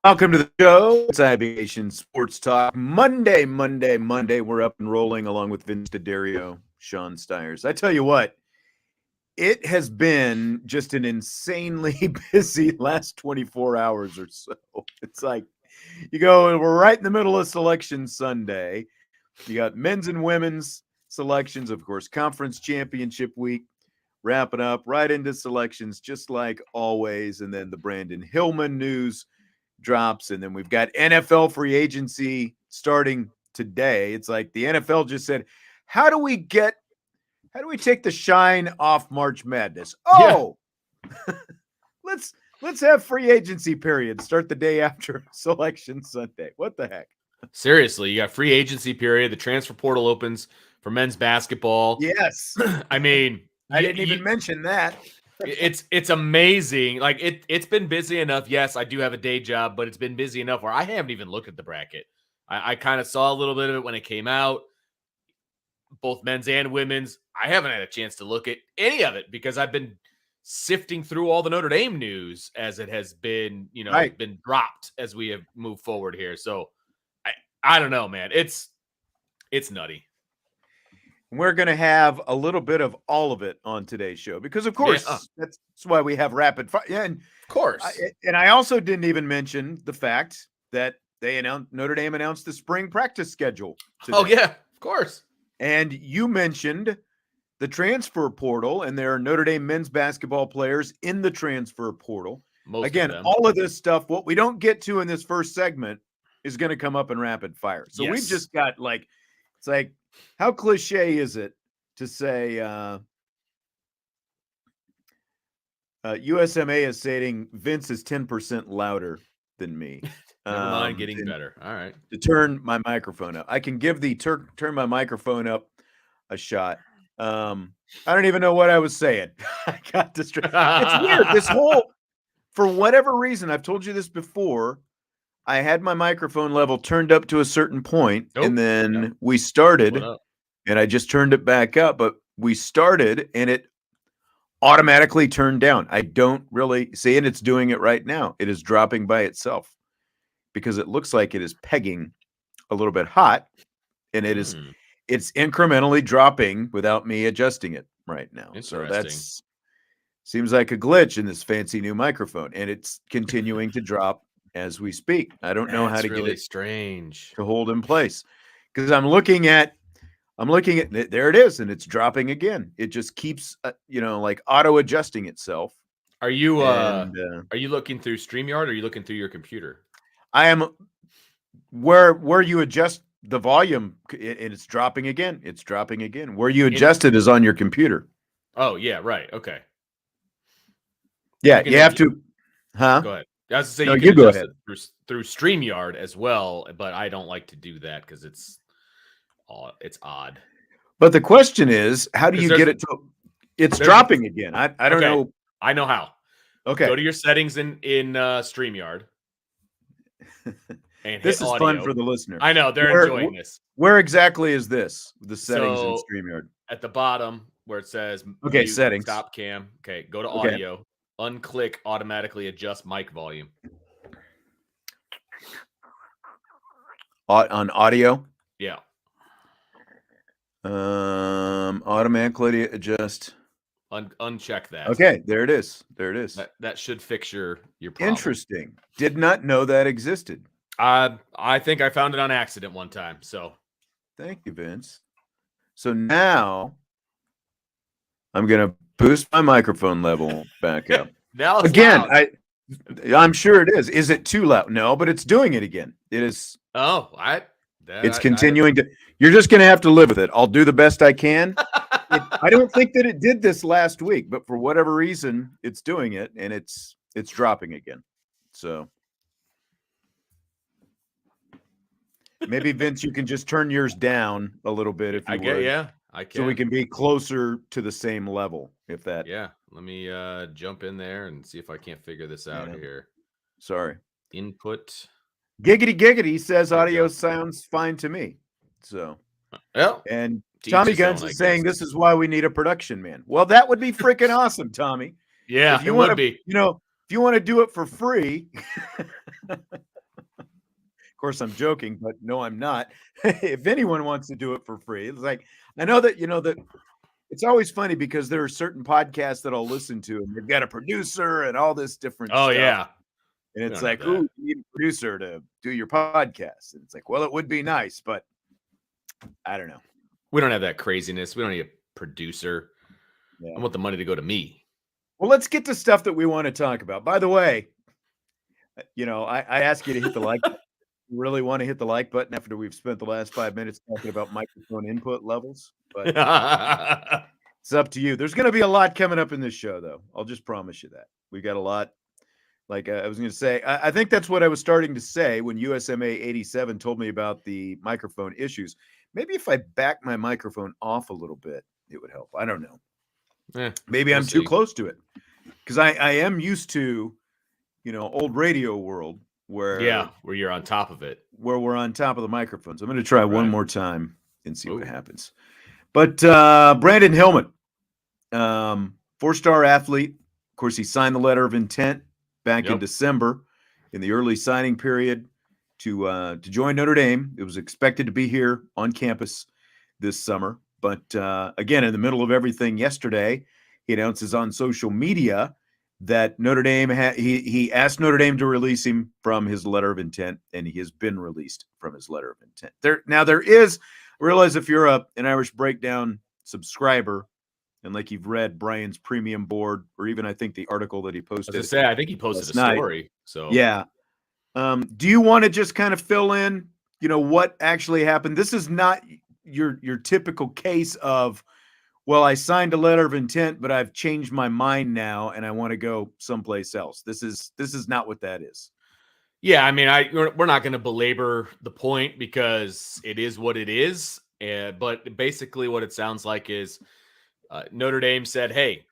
Welcome to the show. It's Aviation Sports Talk. Monday. We're up and rolling along with Vince D'Addario, Sean Stiers. I tell you what, it has been just an insanely busy last 24 hours or so. It's like we're right in the middle of Selection Sunday. You got men's and women's selections, of course, conference championship week, wrapping up right into selections, just like always. And then the Brandyn Hillman news drops, and then we've got NFL free agency starting today. It's like the NFL just said, how do we take the shine off March Madness? Oh, yeah. let's have free agency period start the day after Selection Sunday. What the heck? Seriously, you got free agency period. The transfer portal opens for men's basketball. Yes. I mean, I didn't even mention that. It's amazing. Like it's been busy enough. Yes, I do have a day job, but it's been busy enough where I haven't even looked at the bracket. I kind of saw a little bit of it when it came out, both men's and women's. I haven't had a chance to look at any of it because I've been sifting through all the Notre Dame news as it has been, been dropped as we have moved forward here. So I don't know, man. It's nutty. We're going to have a little bit of all of it on today's show because, of course, that's why we have rapid fire. Yeah, and of course. I also didn't even mention the fact that Notre Dame announced the spring practice schedule today. Oh, yeah, of course. And you mentioned the transfer portal, and there are Notre Dame men's basketball players in the transfer portal. Again, all of this stuff, what we don't get to in this first segment is going to come up in rapid fire. So we've just got it's like, how cliche is it to say USMA is saying Vince is 10% louder than me? Never mind getting better. All right. To turn my microphone up. I can give the turn my microphone up a shot. I don't even know what I was saying. I got distracted. It's weird. This whole, for whatever reason, I've told you this before, I had my microphone level turned up to a certain point, and then we started, and I just turned it back up, but we started, and it automatically turned down. I don't really see, and it's doing it right now. It is dropping by itself because it looks like it is pegging a little bit hot, and it's incrementally dropping without me adjusting it right now. So that's seems like a glitch in this fancy new microphone, and it's continuing to drop as we speak. I don't know how to get it strange to hold in place because I'm looking at there it is, and it's dropping again. It just keeps like auto adjusting itself. Are you looking through StreamYard or are you looking through your computer? I am where you adjust the volume, and it's dropping again. It's dropping again. Where you adjust it is on your computer. Oh yeah, right. Okay. Yeah, you have to. Huh? Go ahead. I was to say you go ahead through StreamYard as well, but I don't like to do that because it's odd. But the question is, how do you get it to? It's dropping again. I don't know. I know how. Okay. Go to your settings in StreamYard. And this is audio. Fun for the listener. I know they're enjoying this. Where exactly is this? The settings in StreamYard. At the bottom where it says settings, stop cam. Okay, go to audio. Unclick automatically adjust mic volume. On audio? Yeah. Automatically adjust. Uncheck that. Okay, there it is. There it is. That should fix your problem. Interesting. Did not know that existed. I think I found it on accident one time. So thank you, Vince. So now I'm gonna boost my microphone level back up. Now again, I'm sure it is. Is it too loud? No, but it's doing it again. It is. Oh, it's continuing to. You're just gonna have to live with it. I'll do the best I can. I don't think that it did this last week, but for whatever reason, it's doing it, and it's dropping again. So maybe Vince, you can just turn yours down a little bit if you would. Yeah. I can. So we can be closer to the same level, if that. Yeah, let me jump in there and see if I can't figure this out here. Sorry. Input. Giggity says audio sounds fine to me. So. Well, and Tommy Guns is saying this is why we need a production man. Well, that would be freaking awesome, Tommy. Yeah, if you want to be. If you want to do it for free. course, I'm joking, but no, I'm not. If anyone wants to do it for free, it's like I know that that it's always funny because there are certain podcasts that I'll listen to, and they've got a producer and all this different Oh stuff. yeah, And we it's don't have like, "Ooh, that. you need a producer to do your podcast." And it's like, "Well, it would be nice, but I don't know." We don't have that craziness. We don't need a producer. I Yeah. want the money to go to me. Well, let's get to stuff that we want to talk about. By the way, I ask you to hit the like button. You really want to hit the like button after we've spent the last 5 minutes talking about microphone input levels, but it's up to you. There's going to be a lot coming up in this show, though. I'll just promise you that. We got a lot. Like I was going to say, I think that's what I was starting to say when USMA 87 told me about the microphone issues. Maybe if I back my microphone off a little bit, it would help. I don't know. Maybe I'm too close to it because I am used to, old radio world where you're on top of it. where we're on top of the microphones. I'm going to try one Right. more time and see what Ooh. happens. But Brandyn Hillman, 4-star athlete. Of course, he signed the letter of intent back in December in the early signing period to join Notre Dame. It was expected to be here on campus this summer. But again, in the middle of everything yesterday, he announces on social media that Notre Dame he asked Notre Dame to release him from his letter of intent, and he has been released from his letter of intent. There is, I realize if you're an Irish Breakdown subscriber, and like you've read Brian's premium board, or even I think the article that he posted. I was gonna say, I think he posted a story. So yeah. Do you want to just kind of fill in, what actually happened? This is not your typical case of, well, I signed a letter of intent, but I've changed my mind now and I want to go someplace else. This is not what that is. yeah, I mean, we're not going to belabor the point because it is what it is. But basically, what it sounds like is Notre Dame said, "Hey,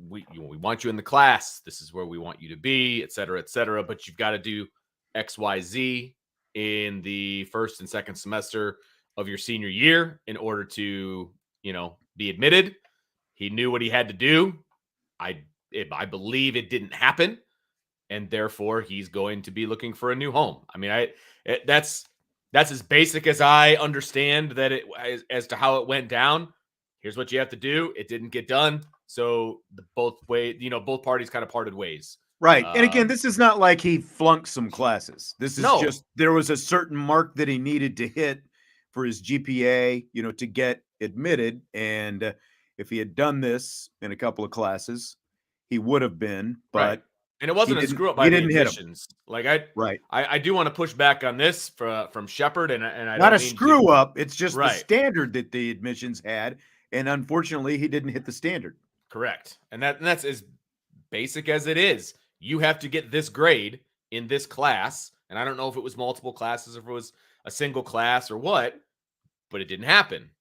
we want you in the class. This is where we want you to be, et cetera, et cetera. But you've got to do X, Y, Z in the first and second semester of your senior year in order to, be admitted." He knew what he had to do. I believe it didn't happen, and therefore he's going to be looking for a new home. I mean, that's as basic as I understand that it as to how it went down. Here's what you have to do. It didn't get done. So both parties kind of parted ways. Right. And again, this is not like he flunked some classes. This is just there was a certain mark that he needed to hit for his GPA, to get admitted. And if he had done this in a couple of classes, he would have been. But right. And it wasn't a screw up by the admissions. Like I do want to push back on this from Shepard, and I not don't a mean screw up. It's just right. the standard that the admissions had, and unfortunately, he didn't hit the standard. Correct, and that's as basic as it is. You have to get this grade in this class, and I don't know if it was multiple classes, or if it was a single class, or what, but it didn't happen.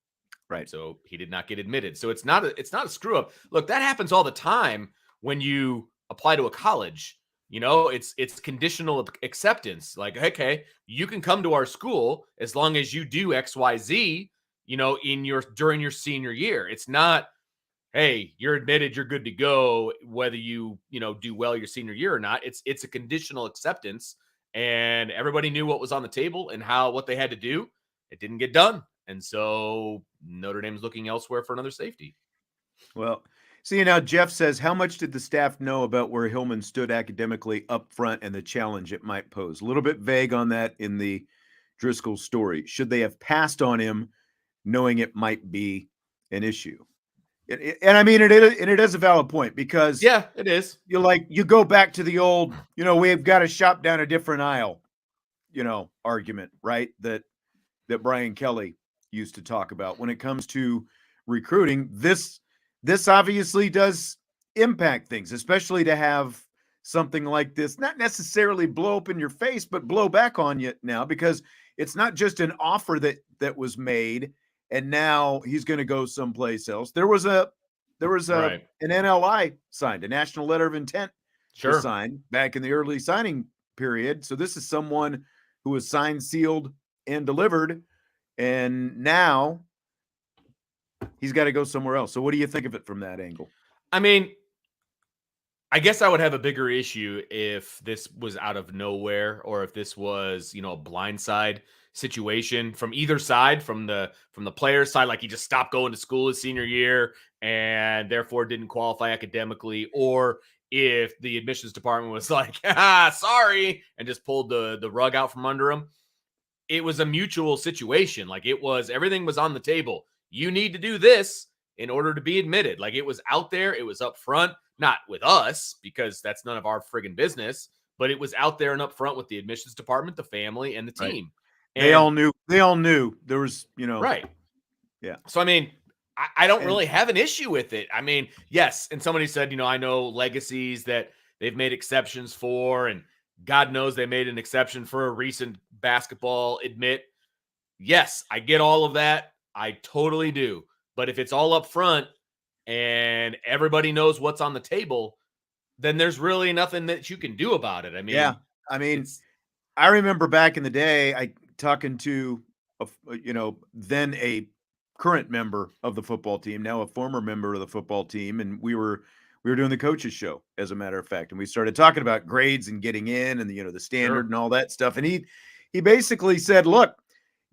Right. So he did not get admitted. So it's not a screw up. Look, that happens all the time when you apply to a college. It's conditional acceptance. Like, okay, you can come to our school as long as you do XYZ, during your senior year. It's not, hey, you're admitted, you're good to go, whether you do well your senior year or not. It's a conditional acceptance, and everybody knew what was on the table and what they had to do. It didn't get done. And so Notre Dame's looking elsewhere for another safety. Well, see, now Jeff says, how much did the staff know about where Hillman stood academically up front and the challenge it might pose? A little bit vague on that in the Driscoll story. Should they have passed on him knowing it might be an issue? And I mean, it is a valid point because yeah, it is. You go back to the old, we've got to shop down a different aisle, argument, right? That Brian Kelly used to talk about when it comes to recruiting. This obviously does impact things, especially to have something like this, not necessarily blow up in your face, but blow back on you now, because it's not just an offer that was made and now he's going to go someplace else. There was an NLI signed, a national letter of intent was signed back in the early signing period. So this is someone who was signed, sealed, and delivered, and now he's got to go somewhere else. So what do you think of it from that angle? I mean, I guess I would have a bigger issue if this was out of nowhere, or if this was, a blindside situation from either side, from the player's side, like he just stopped going to school his senior year and therefore didn't qualify academically, or if the admissions department was like, sorry, and just pulled the rug out from under him. It was a mutual situation. Like, everything was on the table. You need to do this in order to be admitted. Like, it was out there. It was up front, not with us because that's none of our friggin' business, but it was out there and up front with the admissions department, the family, and the Right. team. They And all knew there was, right. Yeah. So, I mean, I don't really have an issue with it. I mean, yes. And somebody said, I know legacies that they've made exceptions for, and God knows they made an exception for a recent basketball admit. Yes, I get all of that. I totally do. But if it's all up front and everybody knows what's on the table, then there's really nothing that you can do about it. I mean, Yeah. I mean, it's I remember back in the day, I talking to then a current member of the football team, now a former member of the football team, and we were doing the coaches show, as a matter of fact, and we started talking about grades and getting in, and the standard sure. and all that stuff, and he basically said, "Look,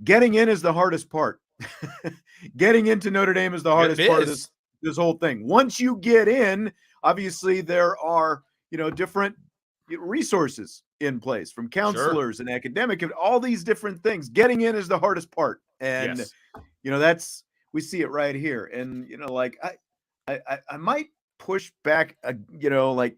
getting in is the hardest part. Getting into Notre Dame is the hardest part of this whole thing. Once you get in, obviously there are different resources in place from counselors and academic and all these different things. Getting in is the hardest part, and Yes. that's we see it right here. And like I might push back, like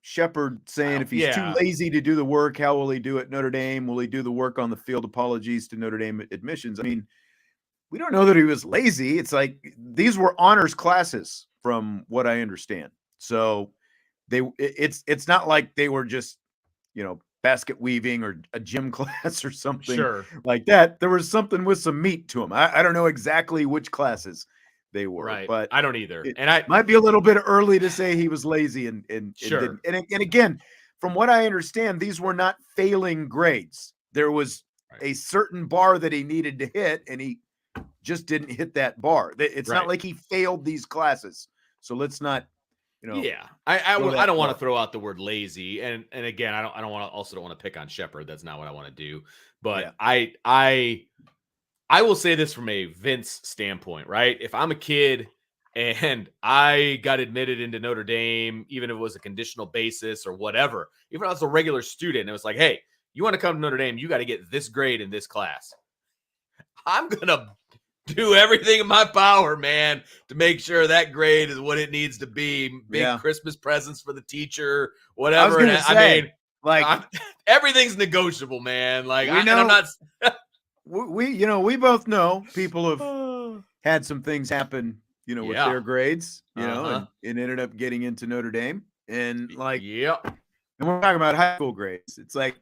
Shepard saying if he's too lazy to do the work, how will he do it at Notre Dame? Will he do the work on the field? Apologies to Notre Dame admissions. I mean, we don't know that he was lazy. It's like these were honors classes from what I understand. So it's not like they were just, basket weaving or a gym class or something like that. There was something with some meat to them. I don't know exactly which classes they were, but I don't either. And I might be a little bit early to say he was lazy and didn't. And again, from what I understand, these were not failing grades. There was a certain bar that he needed to hit, and he just didn't hit that bar. It's not like he failed these classes. So let's not, I don't want to throw out the word lazy, and again, I don't want to pick on Shepard. That's not what I want to do. But I will say this from a Vince standpoint, right? If I'm a kid and I got admitted into Notre Dame, even if it was a conditional basis or whatever, even if I was a regular student, and it was like, hey, you want to come to Notre Dame, you got to get this grade in this class. I'm gonna do everything in my power, man, to make sure that grade is what it needs to be. Big Christmas presents for the teacher, whatever. Everything's negotiable, man. Like, I'm not. we both know people have had some things happen, with their grades, and ended up getting into Notre Dame, and and we're talking about high school grades. It's like,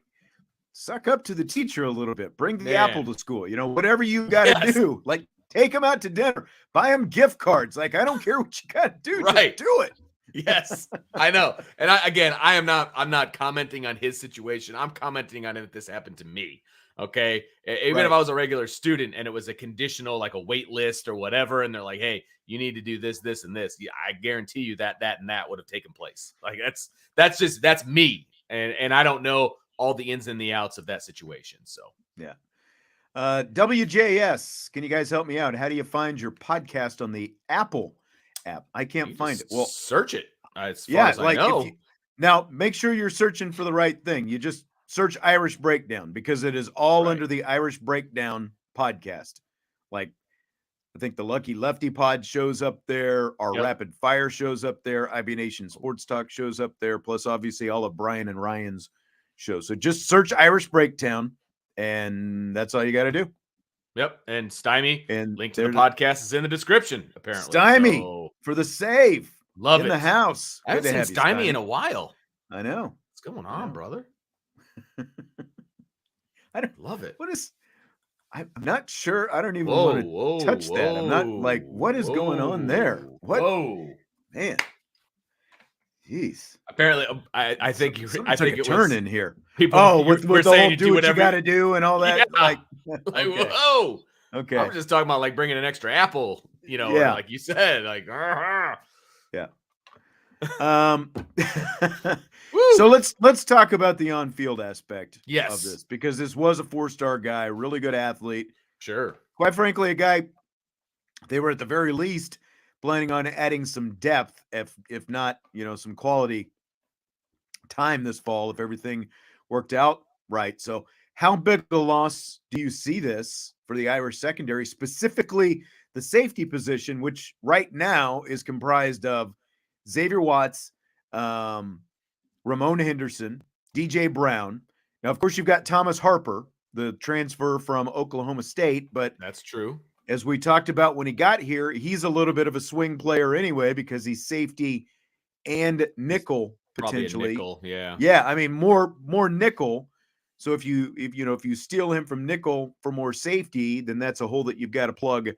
suck up to the teacher a little bit. Bring the apple to school. Whatever you got to do. Like, take them out to dinner. Buy them gift cards. Like, I don't care what you got to do. Just do it. Yes, I know. And I'm not commenting on his situation. I'm commenting on if this happened to me. Okay. Even if I was a regular student and it was a conditional, like a wait list or whatever, and they're like, hey, you need to do this, this, and this. Yeah, I guarantee you that and that would have taken place. Like, that's me. And I don't know all the ins and the outs of that situation. So, WJS, can you guys help me out? How do you find your podcast on the Apple app? I can't find it. Well, search it. As far as I know. Now, make sure you're searching for the right thing. You just search Irish Breakdown, because it is all under the Irish Breakdown podcast. Like, I think the Lucky Lefty pod shows up there. Our Rapid Fire shows up there. IB Nation Sports Talk shows up there. Plus, obviously, all of Brian and Ryan's shows. So just search Irish Breakdown, and that's all you got to do. Yep. And Stymie, and link to the podcast is in the description, apparently. Stymie for the save. Love in it. the house. I haven't seen Stymie in a while. I know. What's going on, brother? I don't love it. What is? I'm not sure. I don't even want to touch that. I'm not like, what is going on there? What? Man. Jeez. Apparently, I think you. I think it was turn in here. People, with the whole do what you got to do and all that. Like whoa. Okay. I'm just talking about like bringing an extra apple. Like you said, like. Yeah. Um, Woo! so let's talk about the on-field aspect of Yes. this, because this was a 4-star guy, really good athlete. Sure. Quite frankly, a guy they were at the very least planning on adding some depth, if not, some quality time this fall if everything worked out right. So, how big a loss do you see this for the Irish secondary, specifically the safety position, which right now is comprised of Xavier Watts, um, Ramon Henderson, DJ Brown. Now, of course, you've got Thomas Harper, the transfer from Oklahoma State, but That's true. as we talked about when he got here, he's a little bit of a swing player anyway because he's safety and He's nickel probably a potentially. nickel. Yeah. Yeah, I mean more nickel. So if you steal him from nickel for more safety, then that's a hole that you've got to plug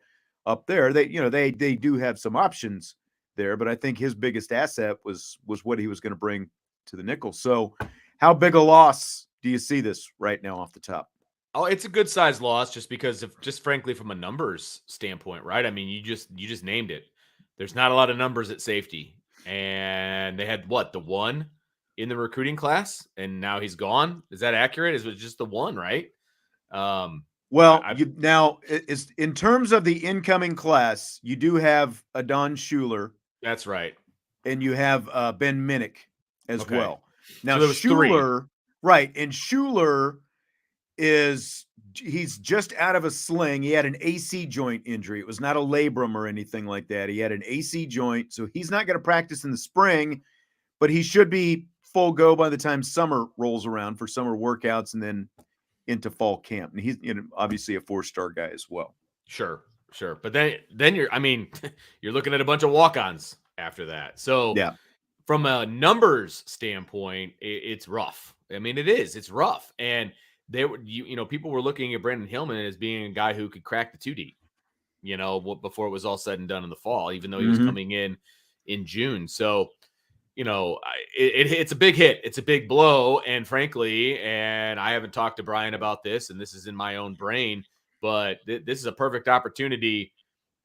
up there. They do have some options there, but I think his biggest asset was what he was going to bring to the nickel. So how big a loss do you see this right now off the top? Oh, it's a good size loss just because of just frankly from a numbers standpoint, right? I mean, you just named it. There's not a lot of numbers at safety. And they had what, the one in the recruiting class, and now he's gone. Is that accurate? Is it just the one, right? Um Well, I you now is in terms of the incoming class, you do have Adon Schuler That's right. and you have Ben Minnick as Okay. well. Now So there was three. Schuler, right, and Schuler is he's just out of a sling. He had an AC joint injury. It was not a labrum or anything like that. He had an AC joint, so he's not going to practice in the spring, but he should be full go by the time summer rolls around for summer workouts and then into fall camp. And he's obviously a 4-star guy as well. Sure, sure. But then you're I mean, you're looking at a bunch of walk-ons after that. So Yeah. from a numbers standpoint, it's rough. I mean, it is. It's rough. And they were people were looking at Brandyn Hillman as being a guy who could crack the 2 deep, before it was all said and done in the fall, even though he was Mm-hmm. coming in June. So, it's a big hit. It's a big blow. And frankly, and I haven't talked to Brian about this, and this is in my own brain, but this is a perfect opportunity,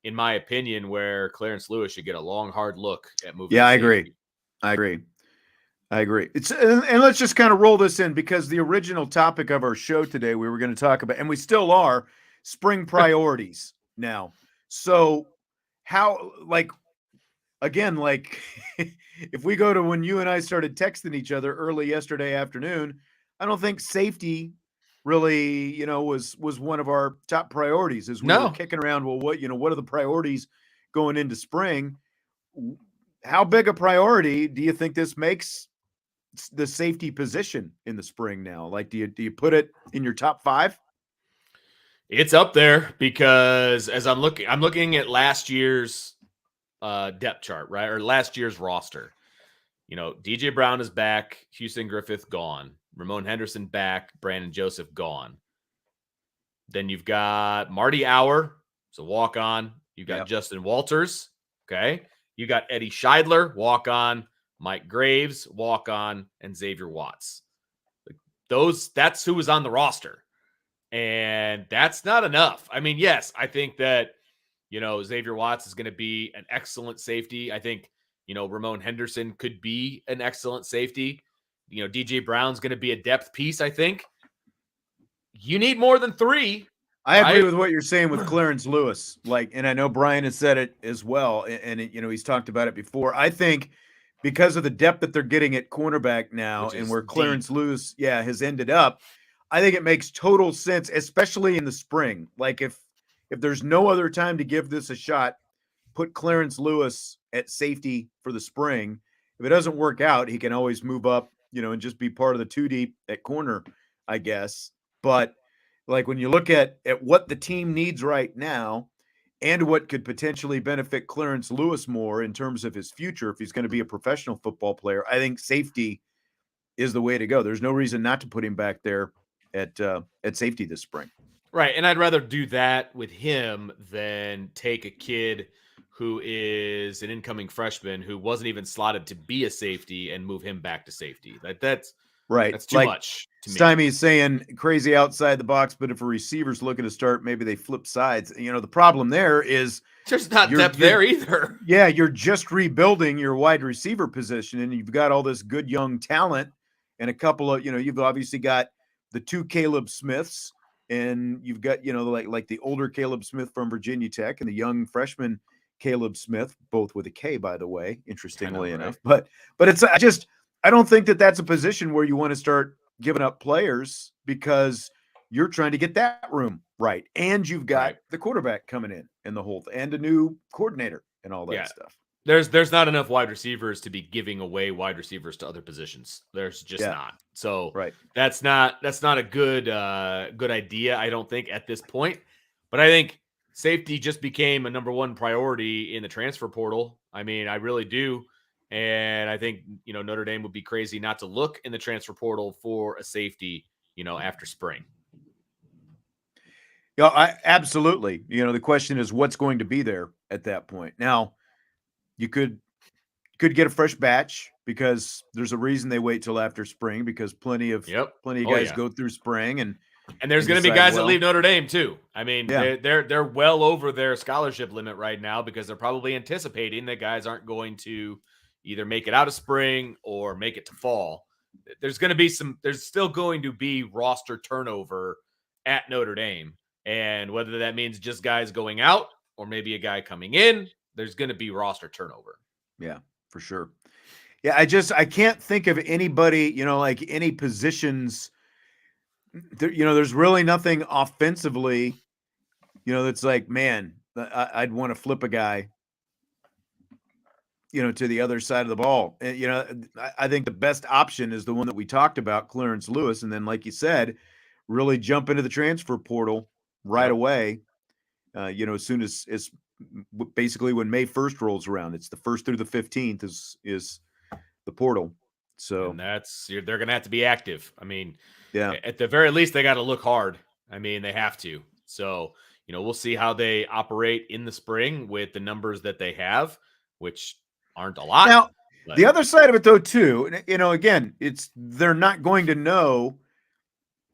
in my opinion, where Clarence Lewis should get a long, hard look at moving Yeah, to I agree. safety. I agree. I agree. It's and let's just kind of roll this in because the original topic of our show today we were going to talk about, and we still are, spring priorities now. So how like again like if we go to when you and I started texting each other early yesterday afternoon, I don't think safety really was one of our top priorities as we were No, kicking around. Well, what are the priorities going into spring? How big a priority do you think this makes the safety position in the spring now? Like, do you put it in your top 5? it's up there because as I'm looking at last year's depth chart, right? Or last year's roster. DJ Brown is back, Houston Griffith gone, Ramon Henderson back, Brandon Joseph gone. Then you've got Marty Hour, so walk on. You've got Yeah. Justin Walters, okay? You got Eddie Scheidler, walk on, Mike Graves, walk on, and Xavier Watts. That's who was on the roster. And that's not enough. I mean, yes, I think that, Xavier Watts is going to be an excellent safety. I think, Ramon Henderson could be an excellent safety. DJ Brown's going to be a depth piece, I think. You need more than 3, I agree right? with what you're saying with Clarence Lewis. Like, and I know Brian has said it as well, and he's talked about it before. I think because of the depth that they're getting at cornerback now, Which and is where deep. Clarence Lewis, has ended up, I think it makes total sense, especially in the spring. Like, if there's no other time to give this a shot, put Clarence Lewis at safety for the spring. If it doesn't work out, he can always move up, and just be part of the 2 deep at corner, I guess. But like when you look at what the team needs right now and what could potentially benefit Clarence Lewis more in terms of his future if he's going to be a professional football player, I think safety is the way to go. There's no reason not to put him back there at safety this spring. Right. And I'd rather do that with him than take a kid who is an incoming freshman who wasn't even slotted to be a safety and move him back to safety. That's Right. That's too Like much to me. Stymie is saying crazy outside the box, but if a receiver's looking to start, maybe they flip sides. The problem there is There's not depth you're there either. yeah, you're just rebuilding your wide receiver position, and you've got all this good young talent and a couple of, you've obviously got the two Caleb Smiths, and you've got, like the older Caleb Smith from Virginia Tech and the young freshman Caleb Smith, both with a K, by the way, I know, interestingly right? enough. But I don't think that that's a position where you want to start giving up players because you're trying to get that room right. And you've got Right. the quarterback coming in and the whole and a new coordinator and all that Yeah. stuff. There's not enough wide receivers to be giving away wide receivers to other positions. There's just Yeah. not. So Right. that's not a good good idea, I don't think, at this point. But I think safety just became a number one priority in the transfer portal. I mean, I really do. And I think, Notre Dame would be crazy not to look in the transfer portal for a safety, after spring. Yeah, I absolutely. The question is what's going to be there at that point. Now, you could get a fresh batch because there's a reason they wait till after spring because plenty of Yep. Oh guys yeah. go through spring and There's going to be decide, guys that well, leave Notre Dame too. I mean, yeah, they're well over their scholarship limit right now because they're probably anticipating that guys aren't going to either make it out of spring or make it to fall. There's still going to be roster turnover at Notre Dame, and whether that means just guys going out or maybe a guy coming in, there's going to be roster turnover. yeah, for sure. Yeah, I can't think of anybody, like any positions there, there's really nothing offensively, that's like, man, I'd want to flip a guy, to the other side of the ball. And, I think the best option is the one that we talked about, Clarence Lewis. And then, like you said, really jump into the transfer portal right Yep. away. As soon as basically when May 1st rolls around, it's the 1st through the 15th is the portal. So And they're going to have to be active. I mean, yeah, at the very least, they got to look hard. I mean, they have to. So, we'll see how they operate in the spring with the numbers that they have, which aren't a lot. now But the other side of it though too, again, they're not going to know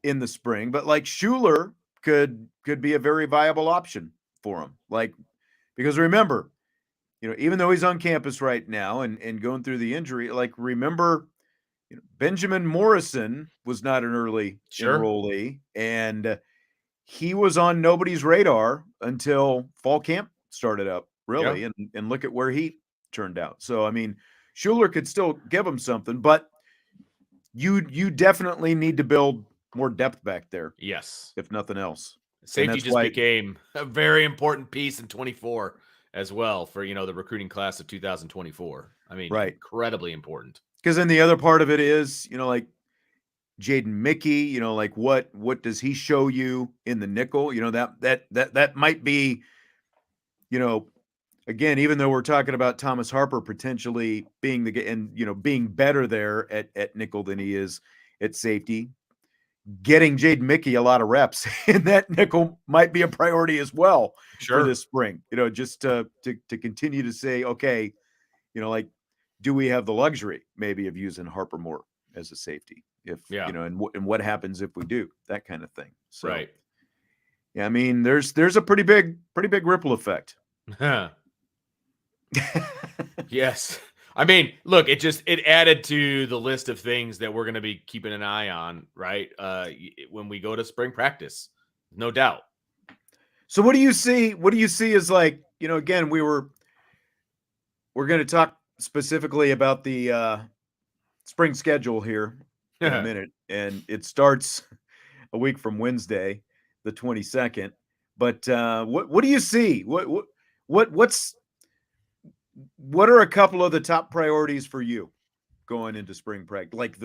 in the spring, but like Schuler could be a very viable option for him. Like, because remember, even though he's on campus right now and going through the injury, like remember, Benjamin Morrison was not an early sure. enrollee, and he was on nobody's radar until fall camp started up, Yeah. really, and look at where he turned out. So I mean, Schuler could still give him something, but you definitely need to build more depth back there, Yes. if nothing else. And Safety that's just why, became a very important piece in 24 as well for, the recruiting class of 2024. I mean, right. incredibly important. Because then the other part of it is, like Jaden Mickey, like what does he show you in the nickel? That might be, again, even though we're talking about Thomas Harper potentially being being better there at nickel than he is at safety, getting Jaden Mickey a lot of reps in that nickel might be a priority as well for Sure. this spring. Just to continue to say, okay, like, do we have the luxury maybe of using Harper more as a safety? If Yeah. and what happens if we do that kind of thing? So Right. yeah, I mean, there's a pretty big ripple effect. Yes. I mean, look, it added to the list of things that we're going to be keeping an eye on, right? When we go to spring practice, no doubt. So what do you see? What do you see as, like, again, we're going to talk specifically about the spring schedule here in a minute, and it starts a week from Wednesday, the 22nd. But what do you see? What are a couple of the top priorities for you going into spring practice? Like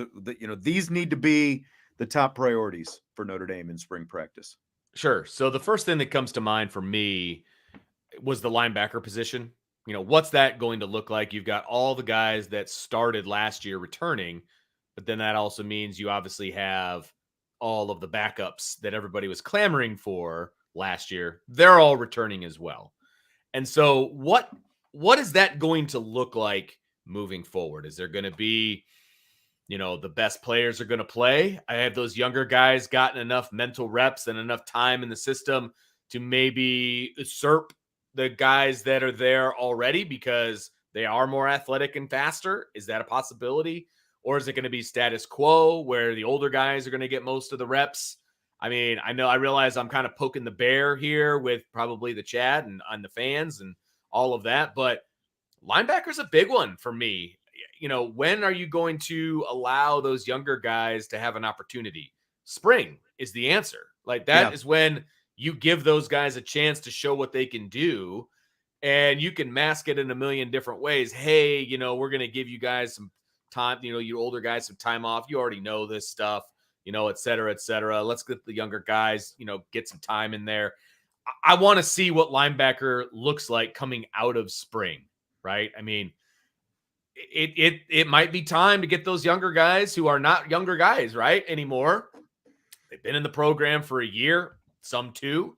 these need to be the top priorities for Notre Dame in spring practice. Sure. So the first thing that comes to mind for me was the linebacker position. What's that going to look like? You've got all the guys that started last year returning, but then that also means you obviously have all of the backups that everybody was clamoring for last year. They're all returning as well. And so what is that going to look like moving forward? Is there going to be the best players are going to play. I have those younger guys gotten enough mental reps and enough time in the system to maybe usurp the guys that are there already because they are more athletic and faster. Is that a possibility? Or is it going to be status quo where the older guys are going to get most of the reps? I mean, I realize I'm kind of poking the bear here with probably the chat and on the fans and all of that, but linebacker's a big one for me. When are you going to allow those younger guys to have an opportunity? Spring is the answer. Like that Yeah. is when you give those guys a chance to show what they can do. And you can mask it in a million different ways. Hey, we're going to give you guys some time, you older guys some time off. You already know this stuff, et cetera, et cetera. Let's get the younger guys, get some time in there. I want to see what linebacker looks like coming out of spring, right? I mean, it might be time to get those younger guys who are not younger guys, right, anymore. They've been in the program for a year, some two.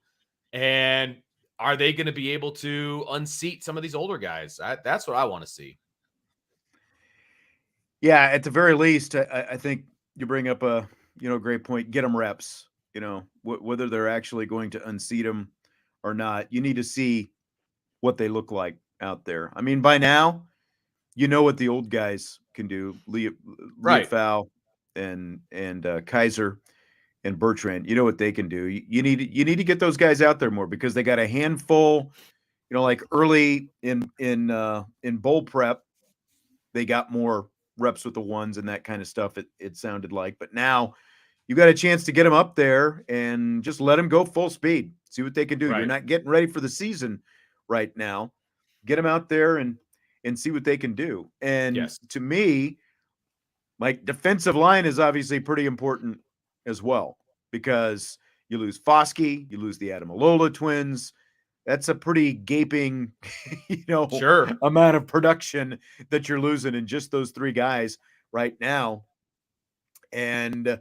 And are they going to be able to unseat some of these older guys? That's what I want to see. Yeah, at the very least, I think you bring up a great point. Get them reps. Whether they're actually going to unseat them or not, you need to see what they look like out there. I mean, by now, what the old guys can do. Right. Fowl and Kaiser and Bertrand. You know what they can do. You need to get those guys out there more because they got a handful. Like early in bowl prep, they got more reps with the ones and that kind of stuff. It sounded like, but now you got a chance to get them up there and just let them go full speed. See what they can do. Right. You're not getting ready for the season right now. Get them out there and see what they can do. And Yes. to me, like defensive line is obviously pretty important as well because you lose Foskey, you lose the Adamalola twins. That's a pretty gaping, Sure. amount of production that you're losing in just those three guys right now. And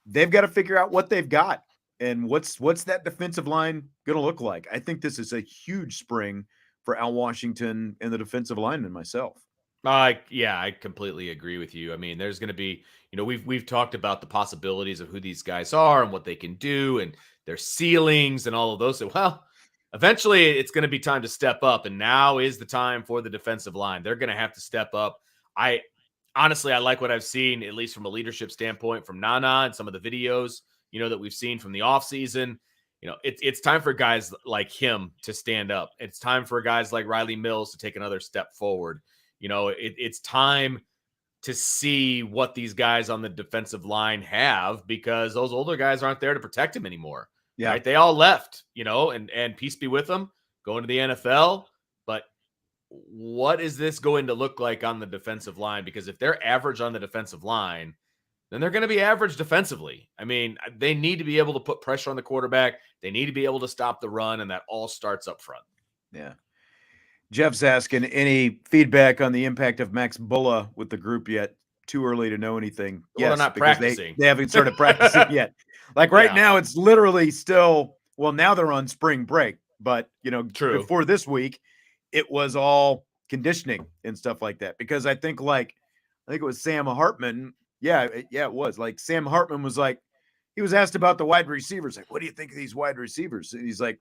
they've got to figure out what they've got and what's that defensive line going to look like. I think this is a huge spring for Al Washington and the defensive lineman myself. Yeah, I completely agree with you. I mean, there's going to be, we've talked about the possibilities of who these guys are and what they can do and their ceilings and all of those. So, well, eventually it's going to be time to step up, and now is the time for the defensive line. They're going to have to step up. I like what I've seen, at least from a leadership standpoint, from Nana and some of the videos, that we've seen from the offseason. It's time for guys like him to stand up. It's time for guys like Riley Mills to take another step forward. It's time to see what these guys on the defensive line have because those older guys aren't there to protect him anymore. Yeah. Right? They all left, and peace be with them, going to the NFL. But what is this going to look like on the defensive line? Because if they're average on the defensive line, then they're going to be average defensively. I mean, they need to be able to put pressure on the quarterback. They need to be able to stop the run, and that all starts up front. Yeah. Jeff's asking, any feedback on the impact of Max Bulla with the group yet? Too early to know anything. Well, Yes, they're not because practicing. They haven't started practicing yet. Like right Yeah. now, it's literally still, well, now they're on spring break. But, True. before this week, it was all conditioning and stuff like that. Because I think it was Sam Hartman. Yeah, it was. Like Sam Hartman was like, he was asked about the wide receivers. Like, what do you think of these wide receivers? And he's like,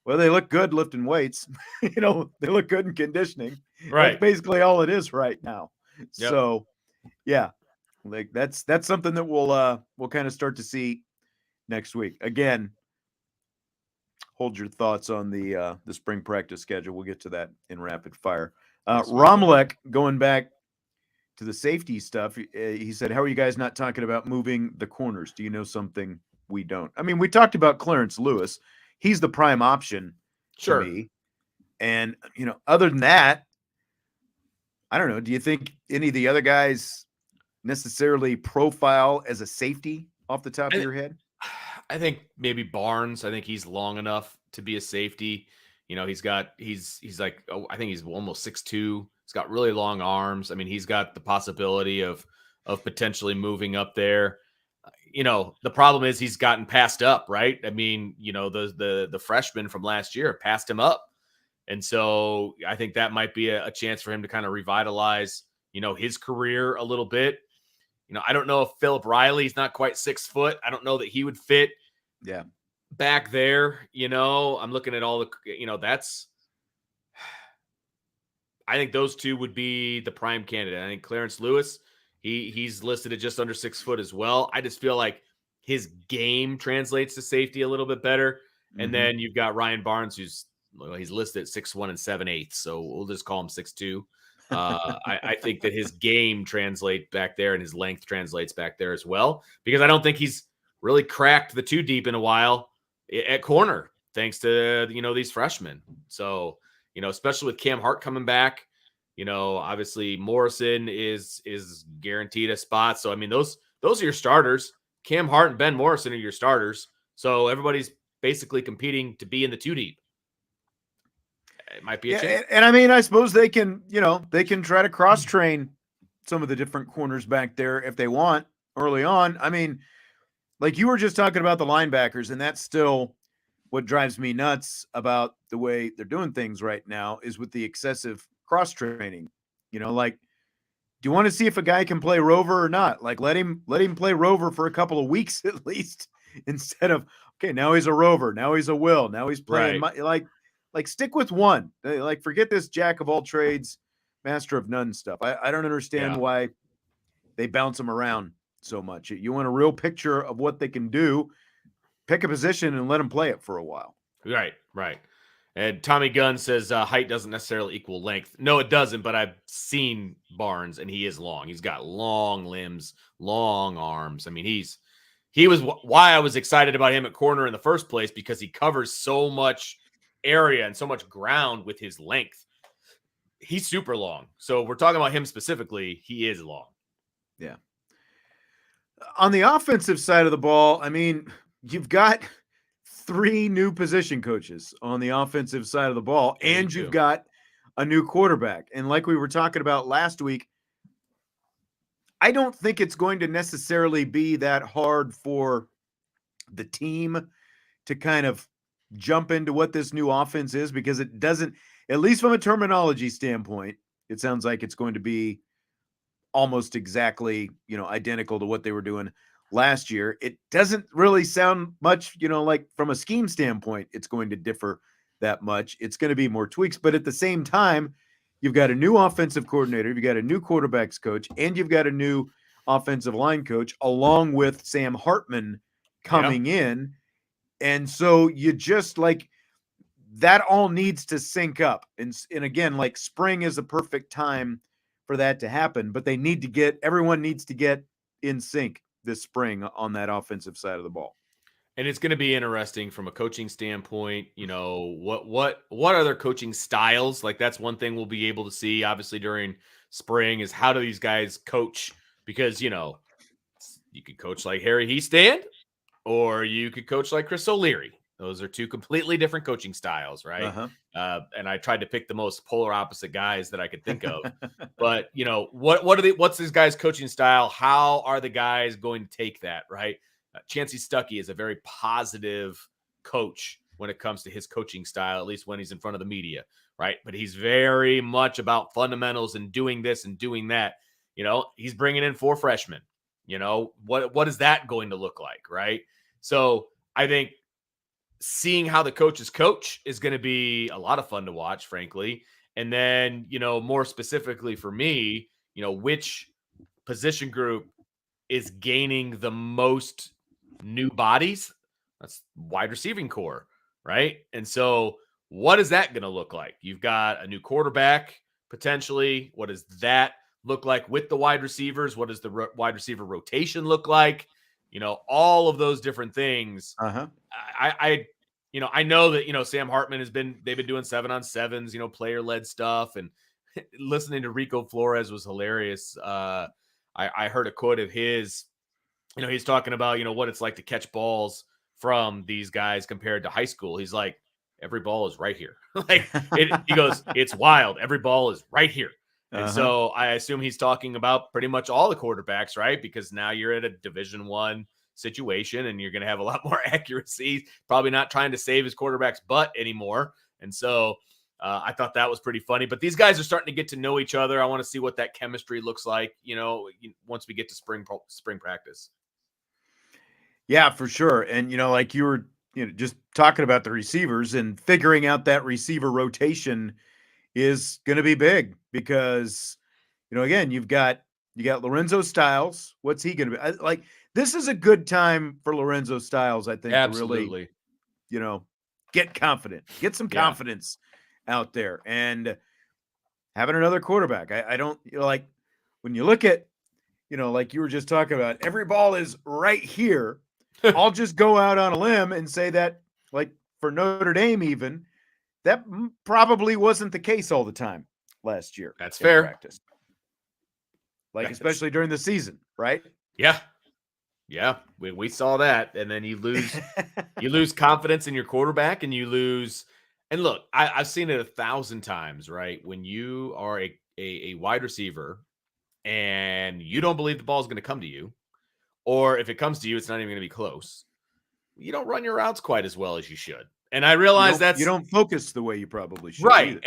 well, they look good lifting weights. They look good in conditioning. Right. That's basically all it is right now. Yep. So, yeah, like that's something that we'll kind of start to see next week. Again, hold your thoughts on the spring practice schedule. We'll get to that in rapid fire. Romlek, going back to the safety stuff, he said, how are you guys not talking about moving the corners? Do you know something we don't? I mean, we talked about Clarence Lewis. He's the prime option to me. And, other than that, I don't know. Do you think any of the other guys necessarily profile as a safety off the top of your head? I think maybe Barnes. I think he's long enough to be a safety. He's like, I think he's almost 6'2". He's got really long arms. I mean, he's got the possibility of potentially moving up there. The problem is he's gotten passed up, right? I mean, the freshmen from last year passed him up. And so I think that might be a chance for him to kind of revitalize, his career a little bit. I don't know if Philip Riley's not quite 6 foot. I don't know that he would fit back there. I'm looking at all the, I think those two would be the prime candidate. I think Clarence Lewis, he's listed at just under 6 foot as well. I just feel like his game translates to safety a little bit better. And then you've got Ryan Barnes, he's listed at 6'1" and 7/8. So we'll just call him 6'2". I think that his game translates back there and his length translates back there as well, because I don't think he's really cracked the 2 deep in a while at corner, thanks to, these freshmen. So, especially with Cam Hart coming back, obviously Morrison is guaranteed a spot. So, I mean, those are your starters. Cam Hart and Ben Morrison are your starters. So everybody's basically competing to be in the 2 deep. It might be a chance. And I mean, I suppose they can try to cross train some of the different corners back there if they want early on. I mean, like you were just talking about the linebackers, and that's still what drives me nuts about the way they're doing things right now is with the excessive cross training. Like, do you want to see if a guy can play rover or not? Like, let him play rover for a couple of weeks at least, instead of, okay, now he's a rover, now he's a will, now he's playing like stick with one. Like, forget this jack of all trades, master of none stuff. I don't understand why they bounce them around so much. You want a real picture of what they can do, pick a position and let them play it for a while. Right. And Tommy Gunn says height doesn't necessarily equal length. No, it doesn't, but I've seen Barnes, and he is long. He's got long limbs, long arms. I mean, he was why I was excited about him at corner in the first place, because he covers so much area and so much ground with his length. He's super long. So we're talking about him specifically. He is long. Yeah. On the offensive side of the ball, I mean, you've got 3 new position coaches on the offensive side of the ball, and you've got a new quarterback. And like we were talking about last week, I don't think it's going to necessarily be that hard for the team to kind of jump into what this new offense is, because it doesn't, at least from a terminology standpoint, it sounds like it's going to be almost exactly, identical to what they were doing last year. It doesn't really sound much, like from a scheme standpoint, it's going to differ that much. It's going to be more tweaks, but at the same time, you've got a new offensive coordinator, you've got a new quarterbacks coach, and you've got a new offensive line coach, along with Sam Hartman coming in. And so you just like, that all needs to sync up. And again, like, spring is a perfect time for that to happen, but everyone needs to get in sync this spring on that offensive side of the ball. And it's going to be interesting from a coaching standpoint. What are their coaching styles? Like, that's one thing we'll be able to see obviously during spring, is how do these guys coach? Because, you could coach like Harry Hiestand, or you could coach like Chris O'Leary. Those are 2 completely different coaching styles, right? Uh-huh. And I tried to pick the most polar opposite guys that I could think of. But, what's this guy's coaching style? How are the guys going to take that, right? Chancey Stuckey is a very positive coach when it comes to his coaching style, at least when he's in front of the media, right? But he's very much about fundamentals and doing this and doing that. He's bringing in 4 freshmen. What is that going to look like, right? So I think seeing how the coaches coach is going to be a lot of fun to watch, frankly. And then, more specifically for me, which position group is gaining the most new bodies? That's wide receiving core, right? And so what is that going to look like? You've got a new quarterback potentially. What does that look like with the wide receivers? What does the wide receiver rotation look like? All of those different things. Uh-huh. I know that, Sam Hartman they've been doing 7-on-7s, player-led stuff, and listening to Rico Flores was hilarious. I heard a quote of his, he's talking about, what it's like to catch balls from these guys compared to high school. He's like, every ball is right here. He goes, it's wild. Every ball is right here. And so I assume he's talking about pretty much all the quarterbacks, right? Because now you're at a Division I situation and you're going to have a lot more accuracy, probably not trying to save his quarterback's butt anymore. And so I thought that was pretty funny. But these guys are starting to get to know each other. I want to see what that chemistry looks like, once we get to spring practice. Yeah, for sure. And, like you were, just talking about the receivers and figuring out that receiver rotation is going to be big because, again, you got Lorenzo Styles. What's he going to be? This is a good time for Lorenzo Styles, I think, Absolutely. to really, get confident, get some confidence out there and having another quarterback. I don't when you look at, like you were just talking about, every ball is right here. I'll just go out on a limb and say that, like for Notre Dame, even that probably wasn't the case all the time last year. That's fair. Practice. Especially during the season, right? Yeah. Yeah. We saw that. And then you lose confidence in your quarterback and you lose. And look, I've seen it 1,000 times, right? When you are a wide receiver and you don't believe the ball is going to come to you, or if it comes to you, it's not even going to be close. You don't run your routes quite as well as you should. And I realize you don't focus the way you probably should. Right.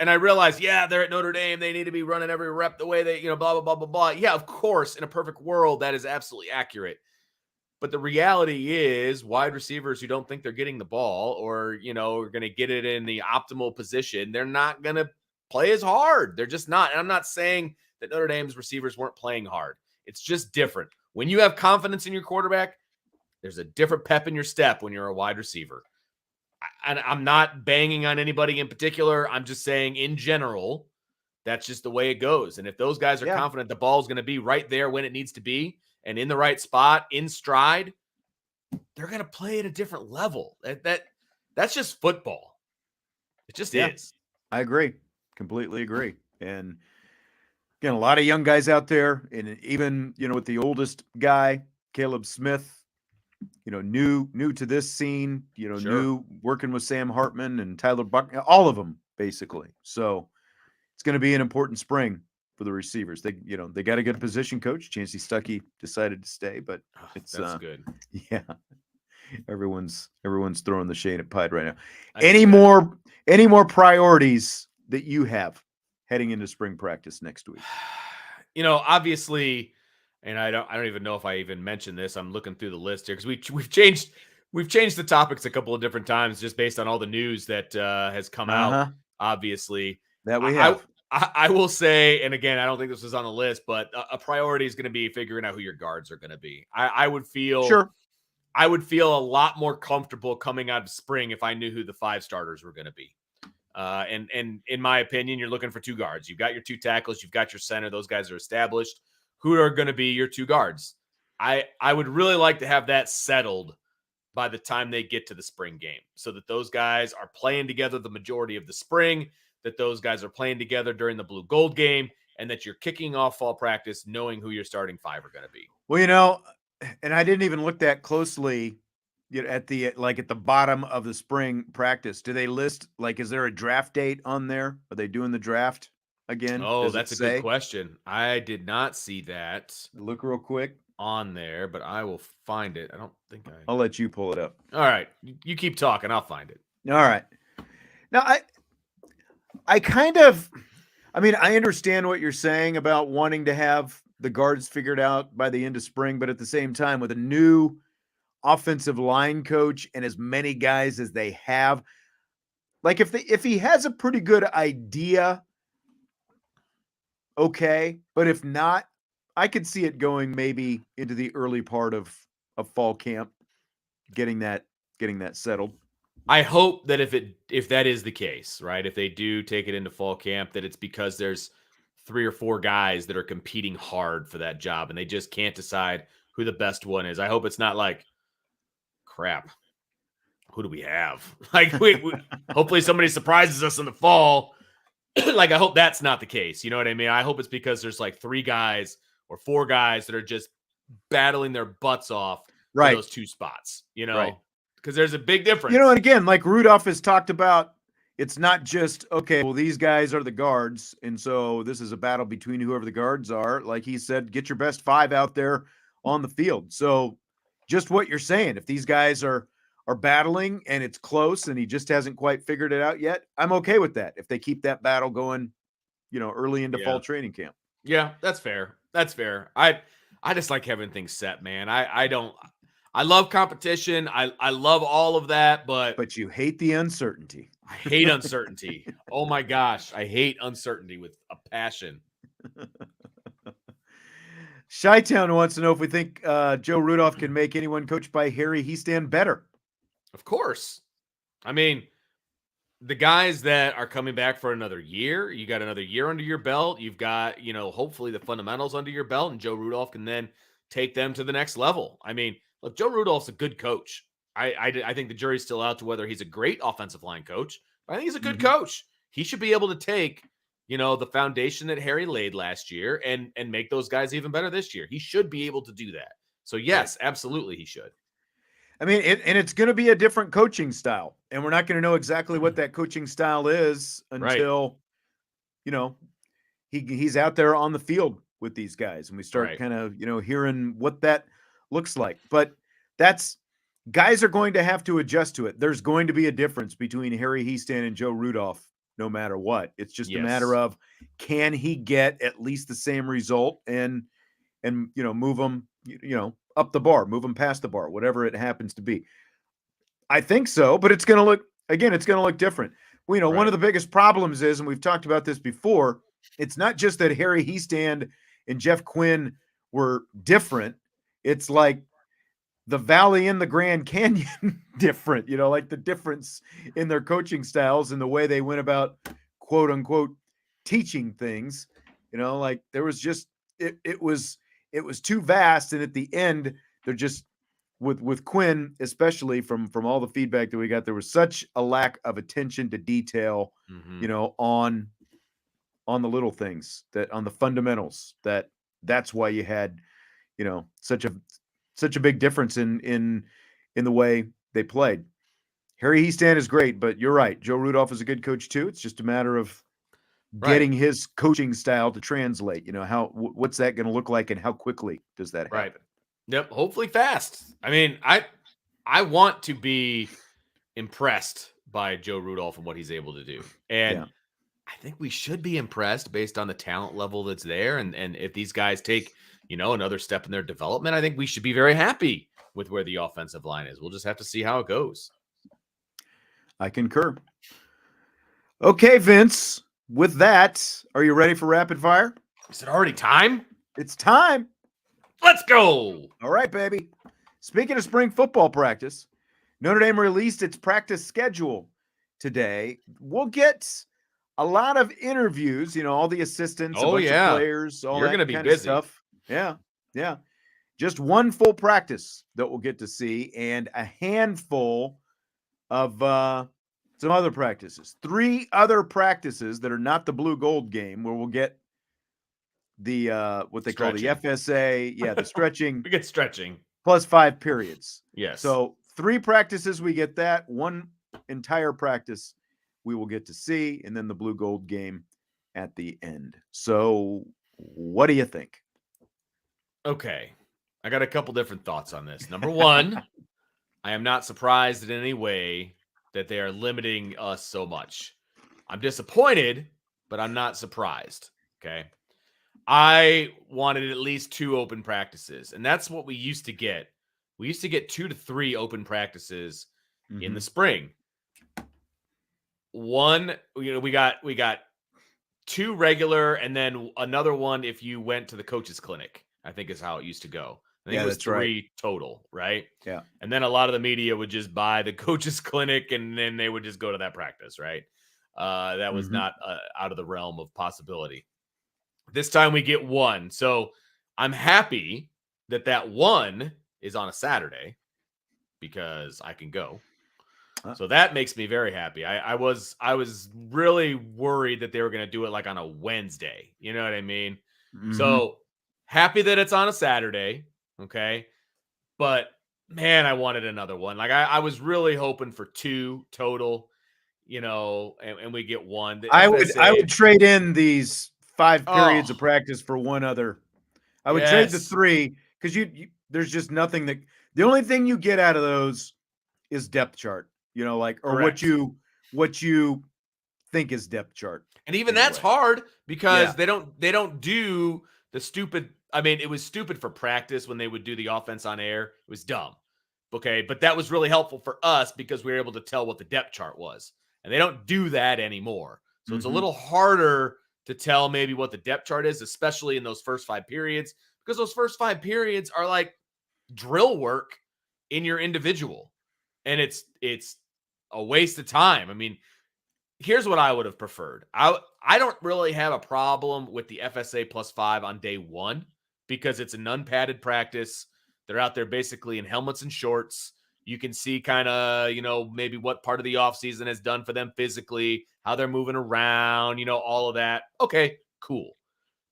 And I realize, they're at Notre Dame. They need to be running every rep the way they, blah, blah, blah, blah, blah. Yeah, of course, in a perfect world, that is absolutely accurate. But the reality is wide receivers who don't think they're getting the ball or, are going to get it in the optimal position, they're not going to play as hard. They're just not. And I'm not saying that Notre Dame's receivers weren't playing hard. It's just different. When you have confidence in your quarterback, there's a different pep in your step when you're a wide receiver. And I'm not banging on anybody in particular. I'm just saying in general, that's just the way it goes. And if those guys are confident the ball is going to be right there when it needs to be and in the right spot, in stride, they're going to play at a different level. That's just football. It just is. I agree. Completely agree. And again, a lot of young guys out there, and even, with the oldest guy, Caleb Smith, new to this scene, new working with Sam Hartman and Tyler Buck, all of them basically. So it's going to be an important spring for the receivers. They got a good position coach. Chancey Stuckey decided to stay, but that's good. Yeah. Everyone's throwing the shade at Pied right now. Any more priorities that you have heading into spring practice next week? Obviously, and I don't even know if I even mentioned this. I'm looking through the list here because we've changed the topics a couple of different times just based on all the news that has come out. Obviously, that we have. I will say, and again, I don't think this was on the list, but a priority is going to be figuring out who your guards are going to be. I would feel a lot more comfortable coming out of spring if I knew who the 5 starters were going to be. And in my opinion, you're looking for 2 guards. You've got your 2 tackles. You've got your center. Those guys are established. Who are going to be your 2 guards? I would really like to have that settled by the time they get to the spring game so that those guys are playing together the majority of the spring, that those guys are playing together during the blue gold game, and that you're kicking off fall practice knowing who your starting 5 are going to be. Well, and I didn't even look that closely at the bottom of the spring practice. Do they list, is there a draft date on there? Are they doing the draft again? Oh, that's a good question. I did not see that. Look real quick on there, but I will find it. I don't think I'll let you pull it up. All right. You keep talking. I'll find it. All right. Now, I understand what you're saying about wanting to have the guards figured out by the end of spring, but at the same time, with a new offensive line coach and as many guys as they have, if he has a pretty good idea, okay, but if not, I could see it going maybe into the early part of fall camp, getting that settled. I hope that if that is the case, right, if they do take it into fall camp, that it's because there's 3 or 4 guys that are competing hard for that job and they just can't decide who the best one is. I hope it's not like, crap, who do we have? We hopefully somebody surprises us in the fall. I hope that's not the case. You know what I mean? I hope it's because there's 3 guys or 4 guys that are just battling their butts off for those 2 spots, because there's a big difference. And again, like Rudolph has talked about, it's not just, okay, well, these guys are the guards, and so this is a battle between whoever the guards are. Like he said, get your best 5 out there on the field. So just what you're saying, if these guys are are battling and it's close and he just hasn't quite figured it out yet, I'm okay with that if they keep that battle going, early into fall training camp. Yeah, that's fair. That's fair. I just like having things set, man. I love competition. I love all of that, But you hate the uncertainty. I hate uncertainty. Oh my gosh, I hate uncertainty with a passion. Chi-Town wants to know if we think Joe Rudolph can make anyone coached by Harry Hiestand better. Of course. I mean, the guys that are coming back for another year, you got another year under your belt. You've got, hopefully the fundamentals under your belt, and Joe Rudolph can then take them to the next level. I mean, look, Joe Rudolph's a good coach. I think the jury's still out to whether he's a great offensive line coach, but I think he's a good coach. He should be able to take, the foundation that Harry laid last year and make those guys even better this year. He should be able to do that. So yes, absolutely he should. I mean, and it's going to be a different coaching style, and we're not going to know exactly what that coaching style is until, he's out there on the field with these guys, and we start kind of, hearing what that looks like. But guys are going to have to adjust to it. There's going to be a difference between Harry Hiestand and Joe Rudolph, no matter what. It's just a matter of, can he get at least the same result and move them, up the bar, move them past the bar, whatever it happens to be. I think so, but it's going to look different. Well, one of the biggest problems is, and we've talked about this before, it's not just that Harry Hiestand and Jeff Quinn were different. It's like the Valley and the Grand Canyon different, like the difference in their coaching styles and the way they went about, quote unquote, teaching things, like there was just, it was too vast. And at the end, they're just with Quinn, especially from all the feedback that we got, there was such a lack of attention to detail, on the little things, that on the fundamentals, that's why you had, such a big difference in the way they played. Harry Hiestand is great, but you're right. Joe Rudolph is a good coach too. It's just a matter of getting his coaching style to translate. What's that going to look like, and how quickly does that happen? Right. Yep. Hopefully fast. I mean, I want to be impressed by Joe Rudolph and what he's able to do, and I think we should be impressed based on the talent level that's there. And if these guys take, another step in their development, I think we should be very happy with where the offensive line is. We'll just have to see how it goes. I concur. Okay, Vince, with that, are you ready for rapid fire? Is it already time? It's time. Let's go. All right, baby. Speaking of spring football practice, Notre Dame released its practice schedule today. We'll get a lot of interviews, all the assistants, a bunch of players, all You're that gonna be kind busy. of stuff. Yeah. Just one full practice that we'll get to see, and a handful of some other practices. 3 other practices that are not the blue gold game, where we'll get the what they call the FSA, the stretching. We get stretching plus 5 periods. Yes. So 3 practices, we get that. 1 entire practice we will get to see, and then the blue gold game at the end. So what do you think? Okay. I got a couple different thoughts on this. Number one, I am not surprised in any way that they are limiting us so much. I'm disappointed, but I'm not surprised. Okay. I wanted at least 2 open practices, and that's what we used to get. We used to get 2 to 3 open practices in the spring. One, we got 2 regular, and then another one if you went to the coach's clinic, I think is how it used to go. I think it was 3 total, right? Yeah. And then a lot of the media would just buy the coach's clinic, and then they would just go to that practice, right? That was not out of the realm of possibility. This time we get 1. So I'm happy that 1 is on a Saturday because I can go. So that makes me very happy. I was really worried that they were going to do it like on a Wednesday. You know what I mean? So happy that it's on a Saturday. Okay. But man, I wanted another one. Like I was really hoping for 2 total, and we get 1. I would trade in these 5 periods of practice for 1 other. I would trade the 3, because you there's just nothing the only thing you get out of those is depth chart. Like, or Correct. what you think is depth chart. And even Anyway. that's hard because Yeah. they don't do the stupid. I mean, it was stupid for practice when they would do the offense on air. It was dumb. Okay, but that was really helpful for us because we were able to tell what the depth chart was. And they don't do that anymore. So it's a little harder to tell maybe what the depth chart is, especially in those first 5 periods, because those first 5 periods are like drill work in your individual. And it's a waste of time. I mean, here's what I would have preferred. I don't really have a problem with the FSA +5 on day 1 because it's an unpadded practice. They're out there basically in helmets and shorts. You can see kind of, maybe what part of the offseason has done for them physically, how they're moving around, all of that. Okay, cool.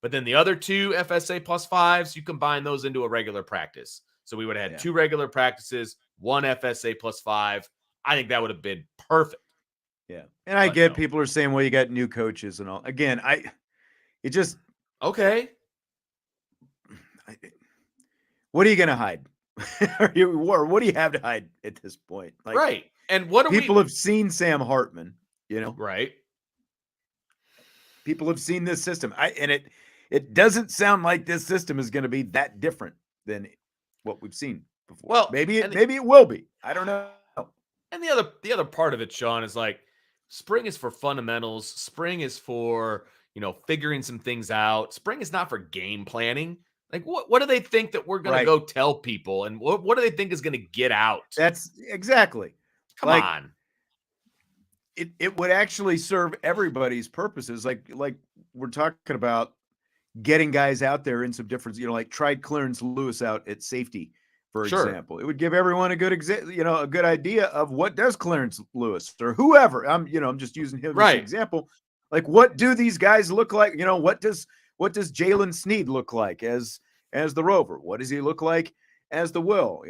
But then the other 2 FSA +5s, you combine those into a regular practice. So we would have had 2 regular practices, 1 FSA +5. I think that would have been perfect. Yeah. And I get people are saying, well, you got new coaches and all. Again, okay. What are you going to hide? Or what do you have to hide at this point? Like, right. And what do people have seen Sam Hartman, Right. People have seen this system. And it doesn't sound like this system is going to be that different than what we've seen before. Well, maybe it will be. I don't know. And the other part of it, Sean, is like spring is for fundamentals. Spring is for, figuring some things out. Spring is not for game planning. Like, what do they think that we're going to go tell people? And what do they think is going to get out? That's exactly. Come on. It would actually serve everybody's purposes. Like we're talking about getting guys out there in some difference, like tried Clarence Lewis out at safety, for example. It would give everyone a good a good idea of what does Clarence Lewis or whoever. I'm just using him as an example. Like, what do these guys look like? What does Jalen Sneed look like as the Rover? What does he look like as the Will?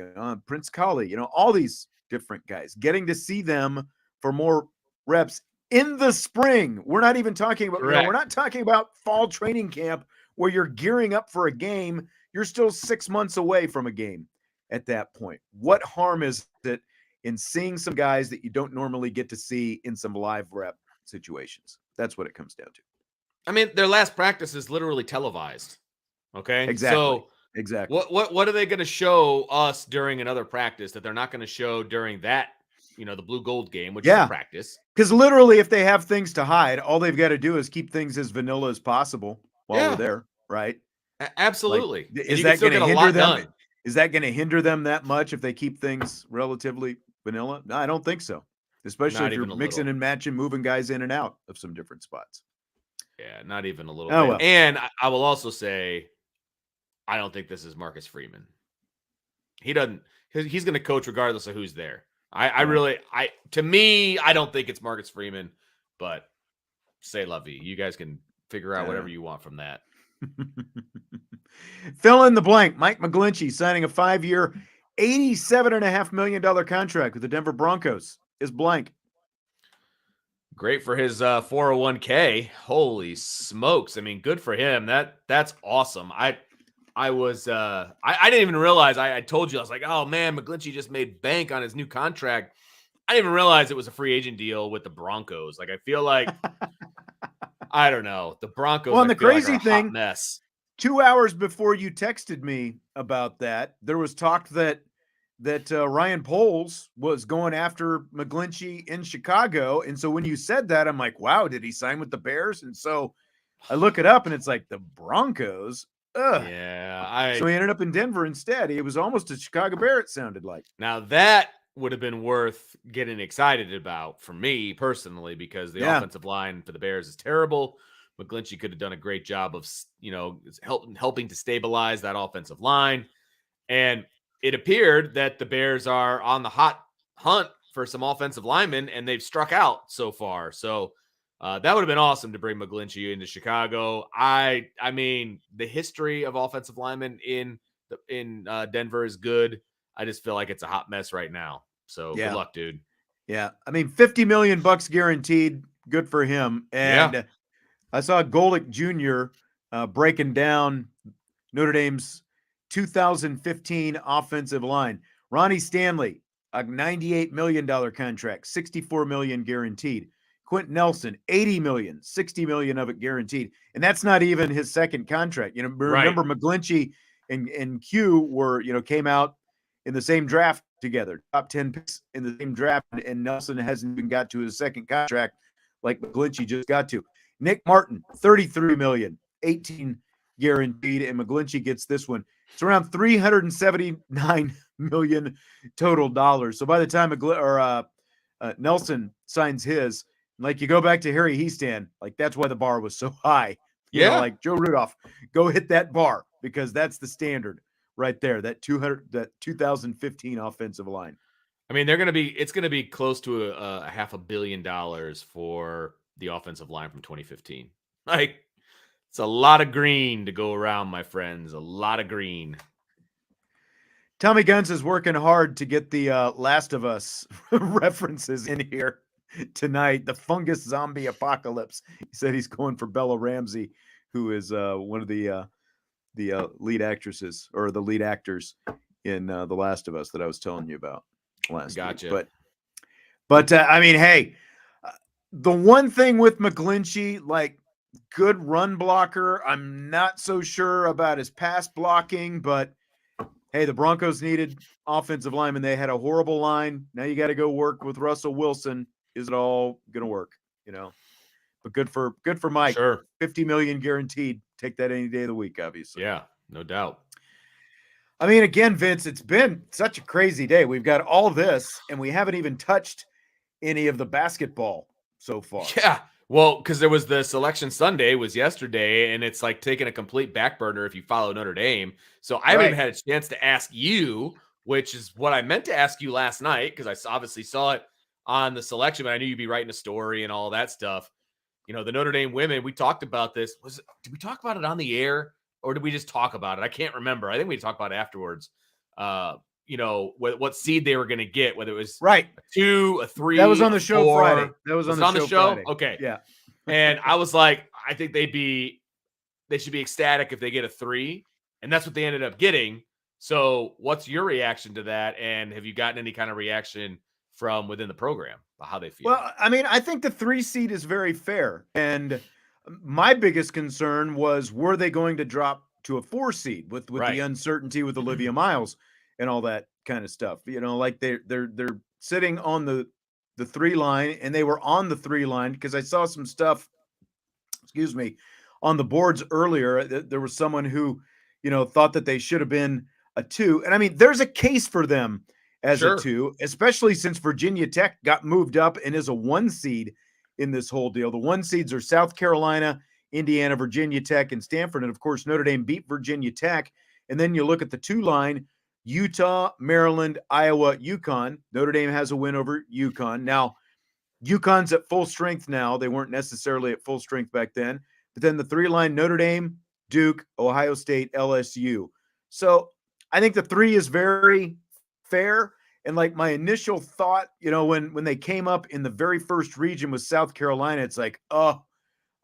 Prince Colley, all these different guys. Getting to see them for more reps in the spring. We're not even talking about, we're not talking about fall training camp where you're gearing up for a game. You're still 6 months away from a game at that point. What harm is it in seeing some guys that you don't normally get to see in some live rep situations? That's what it comes down to. I mean, their last practice is literally televised. Okay. Exactly. So exactly. What are they going to show us during another practice that they're not going to show during that, the blue gold game, which is a practice? Because literally, if they have things to hide, all they've got to do is keep things as vanilla as possible while we're there, right? Absolutely. Like, is that going to hinder them? Is that going to hinder them that much if they keep things relatively vanilla? No, I don't think so. Especially if you're mixing and matching, moving guys in and out of some different spots. Yeah, not even a little bit. Well. And I will also say, I don't think this is Marcus Freeman. He's going to coach regardless of who's there. To me, I don't think it's Marcus Freeman, but say la vie. You guys can figure out whatever you want from that. Fill in the blank. Mike McGlinchey signing a 5-year, $87.5 million contract with the Denver Broncos is blank. Great for his 401k. Holy smokes. I mean, good for him. That's awesome. I didn't even realize, I told you, I was like, oh man, McGlinchey just made bank on his new contract. I didn't even realize it was a free agent deal with the Broncos. Like, I feel like, I don't know. The Broncos, well, and the crazy like thing, mess. 2 hours before you texted me about that, there was talk that Ryan Poles was going after McGlinchey in Chicago. And so when you said that, I'm like, wow, did he sign with the Bears? And so I look it up and it's like the Broncos. Ugh. Yeah. So he ended up in Denver instead. He was almost a Chicago Bear, it sounded like. Now that would have been worth getting excited about for me personally, because the offensive line for the Bears is terrible. McGlinchey could have done a great job of, helping to stabilize that offensive line. And it appeared that the Bears are on the hot hunt for some offensive linemen, and they've struck out so far. So that would have been awesome to bring McGlinchey into Chicago. I mean, the history of offensive linemen in Denver is good. I just feel like it's a hot mess right now. So good luck, dude. Yeah. I mean, $50 million guaranteed. Good for him. And I saw Golick Jr. Breaking down Notre Dame's 2015 offensive line. Ronnie Stanley, a $98 million contract, $64 million guaranteed. Quentin Nelson, $80 million, $60 million of it guaranteed. And that's not even his second contract. Right. Remember McGlinchey and Q were, came out in the same draft together, top 10 picks in the same draft, and Nelson hasn't even got to his second contract like McGlinchey just got to. Nick Martin, $33 million, 18 guaranteed, and McGlinchey gets this one. It's around $379 million total dollars. So by the time Nelson signs his, like you go back to Harry Heastan, like that's why the bar was so high. Like Joe Rudolph, go hit that bar because that's the standard right there. That 2015 offensive line. I mean, it's going to be close to a $500 million for the offensive line from 2015. Like, it's a lot of green to go around, my friends. A lot of green. Tommy Guns is working hard to get the Last of Us references in here tonight. The fungus zombie apocalypse. He said he's going for Bella Ramsey, who is one of the lead actresses or the lead actors in The Last of Us that I was telling you about last week. But I mean, hey, the one thing with McGlinchey, like good run blocker. I'm not so sure about his pass blocking, but hey, the Broncos needed offensive linemen. They had a horrible line. Now you got to go work with Russell Wilson. Is it all going to work? But good for Mike. Sure. $50 million guaranteed. Take that any day of the week, obviously. Yeah, no doubt. I mean, again, Vince, it's been such a crazy day. We've got all this, and we haven't even touched any of the basketball so far. Yeah. Well, because there was the Selection Sunday was yesterday, and it's like taking a complete back burner if you follow Notre Dame. So I haven't even had a chance to ask you, which is what I meant to ask you last night, because I obviously saw it on the selection, but I knew you'd be writing a story and all that stuff. The Notre Dame women, we talked about this. Did we talk about it on the air, or did we just talk about it? I can't remember. I think we talked about it afterwards. What seed they were going to get, whether it was a 2, a 3. That was on the show 4. Friday. That was on the show Friday. Okay. Yeah. And I was like, I think they should be ecstatic if they get a 3. And that's what they ended up getting. So what's your reaction to that? And have you gotten any kind of reaction from within the program about how they feel? Well, I mean, I think the 3 seed is very fair. And my biggest concern was, were they going to drop to a 4 seed with the uncertainty with Olivia Miles and all that kind of stuff? Like they're sitting on the 3 line, and they were on the 3 line because I saw some stuff, on the boards earlier. There was someone who, thought that they should have been a 2. And I mean, there's a case for them as a 2, especially since Virginia Tech got moved up and is a 1 seed in this whole deal. The 1 seeds are South Carolina, Indiana, Virginia Tech, and Stanford. And of course, Notre Dame beat Virginia Tech. And then you look at the 2 line, Utah, Maryland, Iowa, UConn. Notre Dame has a win over UConn. Now, UConn's at full strength now. They weren't necessarily at full strength back then. But then the 3 line, Notre Dame, Duke, Ohio State, LSU. So I think the 3 is very fair. And like my initial thought, when they came up in the very first region with South Carolina, it's like, oh,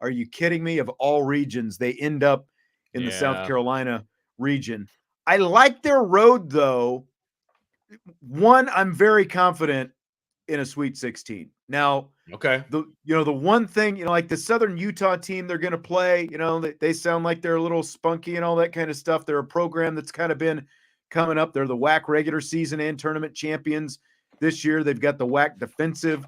are you kidding me? Of all regions, they end up in the South Carolina region. I like their road, though. One, I'm very confident in a Sweet 16. Now, the one thing, like the Southern Utah team they're going to play, they sound like they're a little spunky and all that kind of stuff. They're a program that's kind of been coming up. They're the WAC regular season and tournament champions this year. They've got the WAC defensive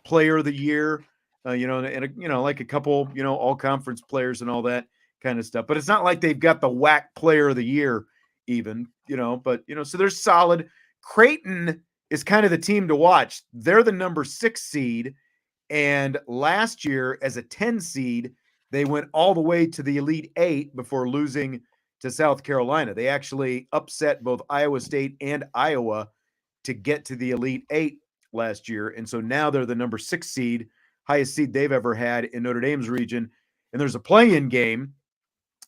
player of the year, like a couple, all conference players and all that kind of stuff. But it's not like they've got the WAC player of the year even, but, so they're solid. Creighton is kind of the team to watch. They're the number 6 seed. And last year as a 10 seed, they went all the way to the Elite 8 before losing to South Carolina. They actually upset both Iowa State and Iowa to get to the Elite 8 last year. And so now they're the number 6 seed, highest seed they've ever had in Notre Dame's region. And there's a play-in game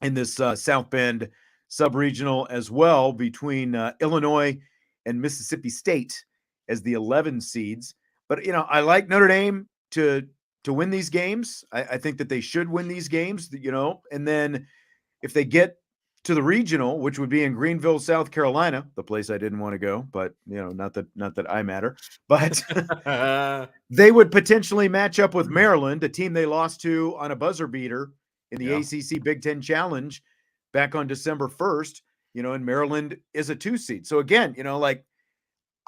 in this South Bend sub-regional as well between Illinois and Mississippi State as the 11 seeds. But, I like Notre Dame to win these games. I think that they should win these games, and then if they get to the regional, which would be in Greenville, South Carolina, the place I didn't want to go, but not that I matter, but they would potentially match up with Maryland, a team they lost to on a buzzer beater in the ACC Big Ten Challenge back on December 1st, and Maryland is a 2 seed. So again,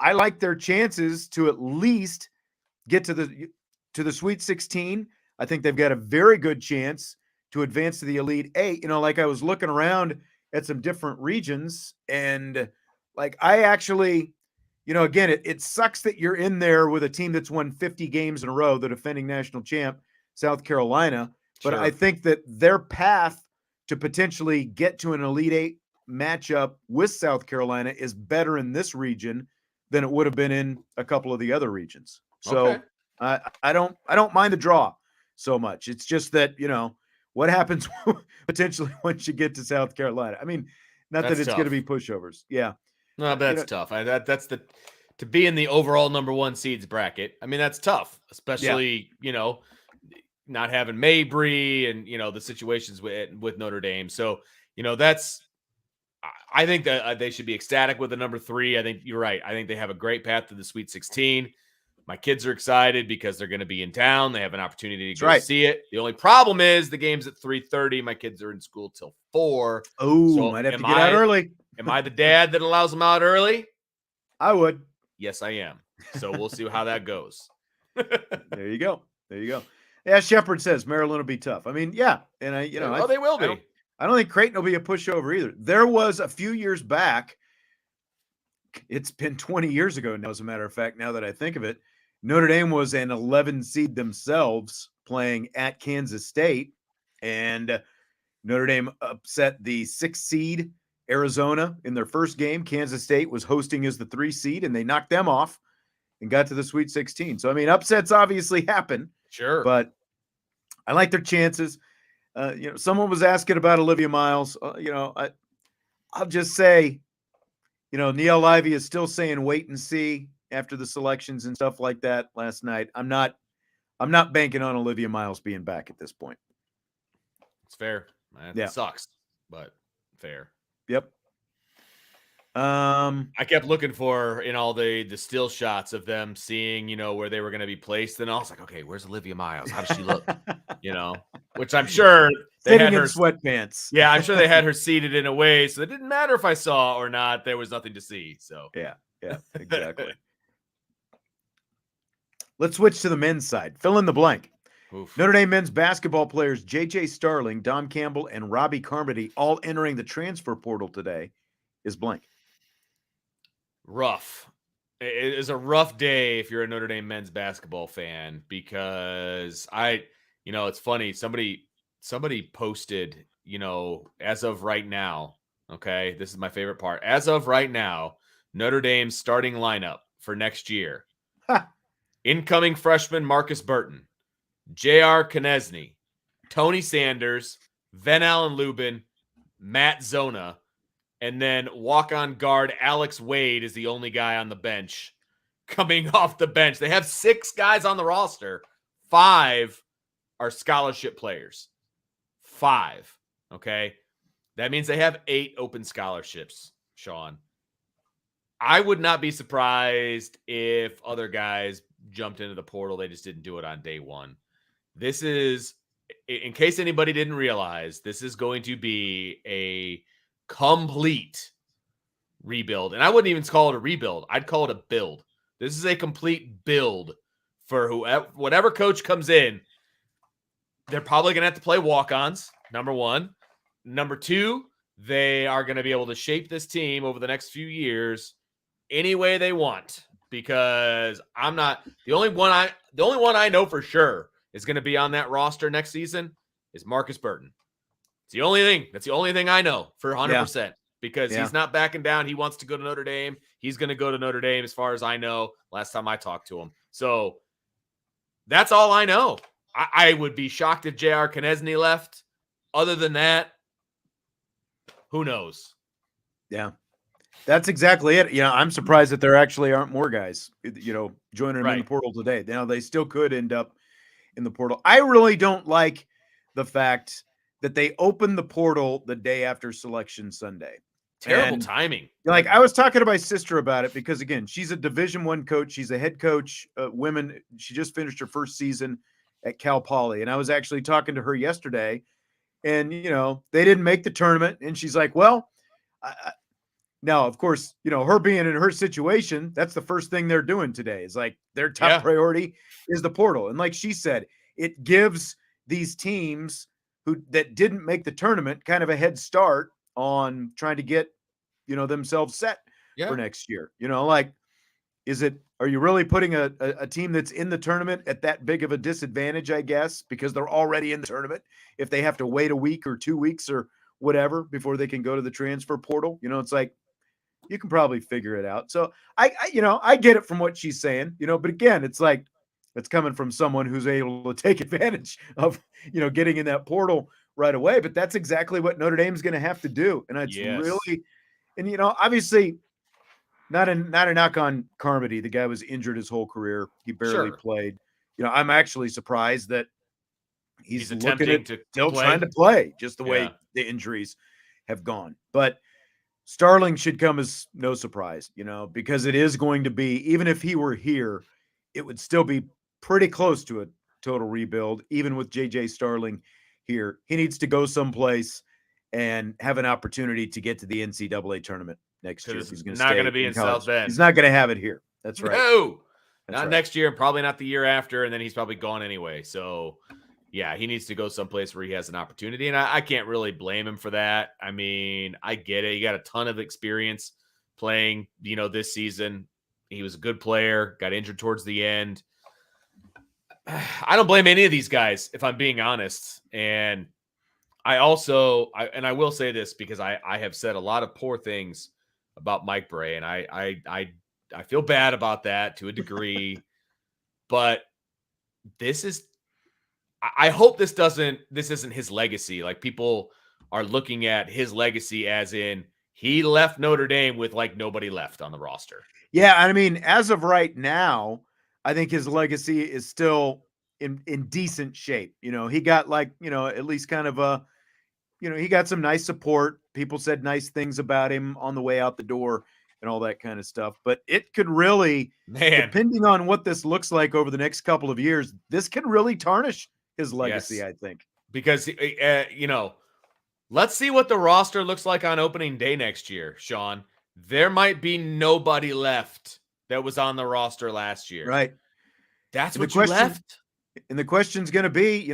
I like their chances to at least get to the Sweet 16. I think they've got a very good chance to advance to the Elite Eight. I was looking around at some different regions, and I actually, again, it sucks that you're in there with a team that's won 50 games in a row, the defending national champ, South Carolina. But I think that their path to potentially get to an Elite Eight matchup with South Carolina is better in this region than it would have been in a couple of the other regions. So I don't mind the draw so much. It's just that, what happens potentially once you get to South Carolina? I mean, not that it's going to be pushovers. Yeah. No, that's tough. That's to be in the overall number 1 seeds bracket. I mean, that's tough, especially, not having Mabry and, the situations with Notre Dame. So, I think that they should be ecstatic with the number 3. I think you're right. I think they have a great path to the Sweet 16. My kids are excited because they're going to be in town. They have an opportunity to go see it. The only problem is the game's at 3:30. My kids are in school till 4. Oh, so might have to get out early. Am I the dad that allows them out early? I would. Yes, I am. So we'll see how that goes. There you go. Yeah, Shepard says Maryland will be tough. I mean, yeah, and they will be. I don't think Creighton will be a pushover either. There was a few years back. It's been 20 years ago now, as a matter of fact, now that I think of it. Notre Dame was an 11 seed themselves playing at Kansas State, and Notre Dame upset the 6 seed Arizona in their first game. Kansas State was hosting as the 3 seed, and they knocked them off and got to the Sweet 16. So, I mean, upsets obviously happen. Sure. But I like their chances. Someone was asking about Olivia Miles. I'll just say, Neil Ivey is still saying wait and see after the selections and stuff like that last night. I'm not banking on Olivia Miles being back at this point. It's fair. It sucks, but fair. Yep. I kept looking for in all the still shots of them seeing, where they were going to be placed. And I was like, okay, where's Olivia Miles? How does she look? Which I'm sure they had her in sweatpants. Yeah, I'm sure they had her seated in a way. So it didn't matter if I saw or not. There was nothing to see. So yeah, exactly. Let's switch to the men's side. Fill in the blank. Oof. Notre Dame men's basketball players J.J. Starling, Dom Campbell, and Robbie Carmody all entering the transfer portal today is blank. Rough. It is a rough day if you're a Notre Dame men's basketball fan because it's funny. Somebody posted, as of right now, okay, this is my favorite part. As of right now, Notre Dame's starting lineup for next year. Incoming freshman Marcus Burton, J.R. Knesny, Tony Sanders, Van Allen Lubin, Matt Zona, and then walk-on guard Alex Wade is the only guy on the bench coming off the bench. They have 6 guys on the roster. 5 are scholarship players. 5, okay? That means they have 8 open scholarships, Sean. I would not be surprised if other guys jumped into the portal. They just didn't do it on day one. This is, in case anybody didn't realize, this is going to be a complete rebuild. And I wouldn't even call it a rebuild. I'd call it a build. This is a complete build for whatever coach comes in. They're probably going to have to play walk-ons, number 1. Number 2, they are going to be able to shape this team over the next few years any way they want, because I'm not the only one I know for sure is going to be on that roster next season is Marcus Burton. It's the only thing. That's the only thing I know for 100%, because he's not backing down. He wants to go to Notre Dame. He's going to go to Notre Dame as far as I know last time I talked to him. So that's all I know. I would be shocked if J.R. Knesny left. Other than that, who knows? Yeah. That's exactly it. I'm surprised that there actually aren't more guys, joining them in the portal today. Now, they still could end up in the portal. I really don't like the fact that they opened the portal the day after Selection Sunday. Terrible And timing. like I was talking to my sister about it because again, she's a Division I coach. She's a head coach, women. She just finished her first season at Cal Poly, and I was actually talking to her yesterday. And they didn't make the tournament, and she's like, "Well, now of course, her being in her situation, that's the first thing they're doing today. Is like their top priority is the portal, and like she said, it gives these teams that didn't make the tournament kind of a head start on trying to get themselves set for next year. Like, are you really putting a team that's in the tournament at that big of a disadvantage, I guess, because they're already in the tournament if they have to wait a week or 2 weeks or whatever before they can go to the transfer portal? It's like you can probably figure it out. So I get it from what she's saying, but again, it's like it's coming from someone who's able to take advantage of getting in that portal right away. But that's exactly what Notre Dame's going to have to do, and it's really, and obviously, not a knock on Carmody. The guy was injured his whole career. He barely played. I'm actually surprised that he's looking at still trying to play, just the way the injuries have gone. But Starling should come as no surprise, because it is going to be, even if he were here, it would still be pretty close to a total rebuild, even with JJ Starling here. He needs to go someplace and have an opportunity to get to the NCAA tournament next year. He's going to not going to be in South Bend. He's not going to have it here. That's right. No, not next year, and probably not the year after, and then he's probably gone anyway. So, yeah, he needs to go someplace where he has an opportunity, and I can't really blame him for that. I mean, I get it. He got a ton of experience playing, this season. He was a good player, got injured towards the end. I don't blame any of these guys, if I'm being honest. And I will say this because I have said a lot of poor things about Mike Bray, and I feel bad about that to a degree, but I hope this isn't his legacy. Like, people are looking at his legacy as in he left Notre Dame with like nobody left on the roster. Yeah, I mean, as of right now, I think his legacy is still in decent shape. He got at least kind of he got some nice support. People said nice things about him on the way out the door and all that kind of stuff. But it could really, depending on what this looks like over the next couple of years, this can really tarnish his legacy, I think. Because, let's see what the roster looks like on opening day next year, Sean. There might be nobody left that was on the roster last year. Right. That's what you left. And the question's going to be,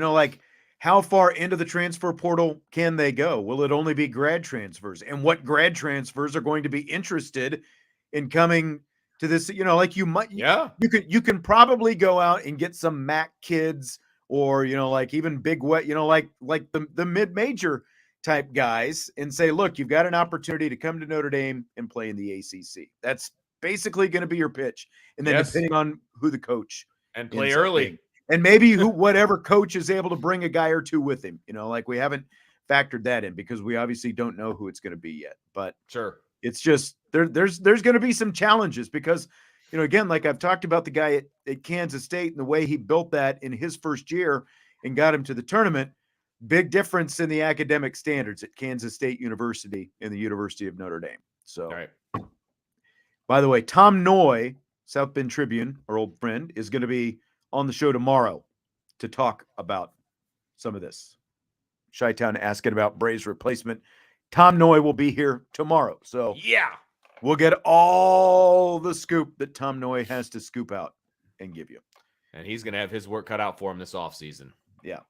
how far into the transfer portal can they go? Will it only be grad transfers? And what grad transfers are going to be interested in coming to this? Like you can probably go out and get some MAC kids or, like even Big Wet, like the mid-major type guys and say, look, you've got an opportunity to come to Notre Dame and play in the ACC. That's basically going to be your pitch. And then depending on who the coach and play early. And maybe whatever coach is able to bring a guy or two with him, like we haven't factored that in because we obviously don't know who it's going to be yet. But sure, it's just there's going to be some challenges because, again, like I've talked about the guy at Kansas State and the way he built that in his first year and got him to the tournament. Big difference in the academic standards at Kansas State University and the University of Notre Dame. So, by the way, Tom Noy, South Bend Tribune, our old friend, is going to be on the show tomorrow to talk about some of this. Chi-Town asking about Bray's replacement. Tom Noy will be here tomorrow. So we'll get all the scoop that Tom Noy has to scoop out and give you. And he's going to have his work cut out for him this offseason. Yeah.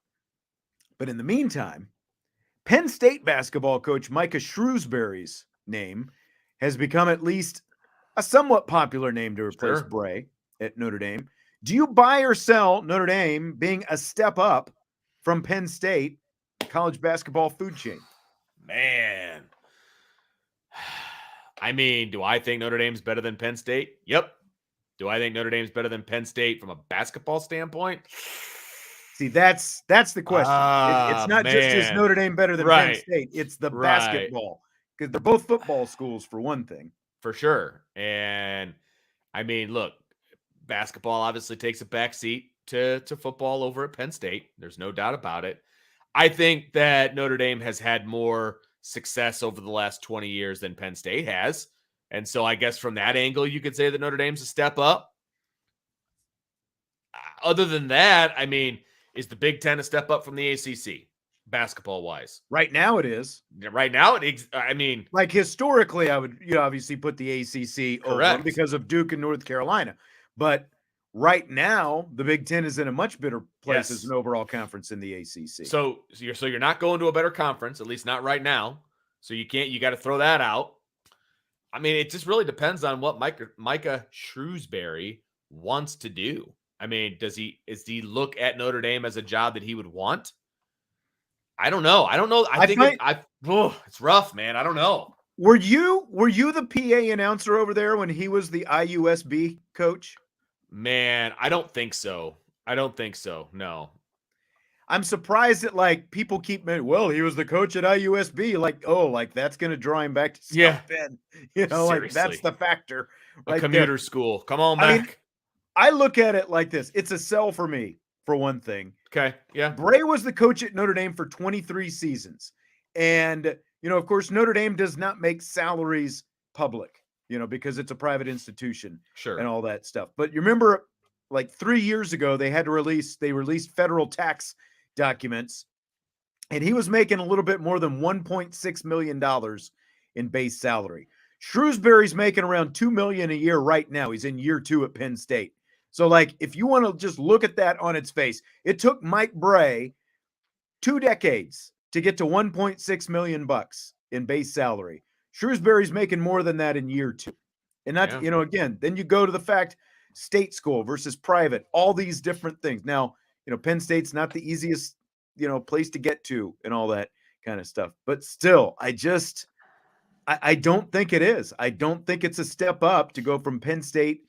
But in the meantime, Penn State basketball coach Micah Shrewsbury's name has become at least a somewhat popular name to replace Bray at Notre Dame. Do you buy or sell Notre Dame being a step up from Penn State college basketball food chain? Man. I mean, do I think Notre Dame's better than Penn State? Yep. Do I think Notre Dame's better than Penn State from a basketball standpoint? See, that's the question. It's not just is Notre Dame better than Penn State. It's the basketball because they're both football schools for one thing. For sure. And I mean, look, basketball obviously takes a backseat to football over at Penn State. There's no doubt about it. I think that Notre Dame has had more success over the last 20 years than Penn State has. And so I guess from that angle, you could say that Notre Dame's a step up. Other than that, I mean, is the Big Ten a step up from the ACC basketball wise? Right now it is. Right now, I mean, like historically, I would obviously put the ACC over them correct. because of Duke and North Carolina. But right now, the Big Ten is in a much better place as an overall conference in the ACC. So you're not going to a better conference, at least not right now. So you got to throw that out. I mean, it just really depends on what Micah Shrewsbury wants to do. I mean, does he look at Notre Dame as a job that he would want? I don't know. I think it's rough, man. I don't know. Were you the PA announcer over there when he was the IUSB coach? Man, I don't think so. No. I'm surprised that like people keep well, he was the coach at IUSB. Like, oh, like that's gonna draw him back to South Bend. You know, seriously. Like that's the factor. A commuter school. Come on back. I mean, I look at it like this. It's a sell for me, for one thing. Okay. Yeah. Bray was the coach at Notre Dame for 23 seasons. And, of course, Notre Dame does not make salaries public, because it's a private institution. Sure. And all that stuff. But you remember, like 3 years ago, they released federal tax documents. And he was making a little bit more than $1.6 million in base salary. Shrewsbury's making around $2 million a year right now. He's in year 2 at Penn State. So, like, if you want to just look at that on its face, it took Mike Bray 2 decades to get to $1.6 million in base salary. Shrewsbury's making more than that in year 2. And that's, again, then you go to the fact state school versus private, all these different things. Now, Penn State's not the easiest, place to get to and all that kind of stuff. But still, I don't think it is. I don't think it's a step up to go from Penn State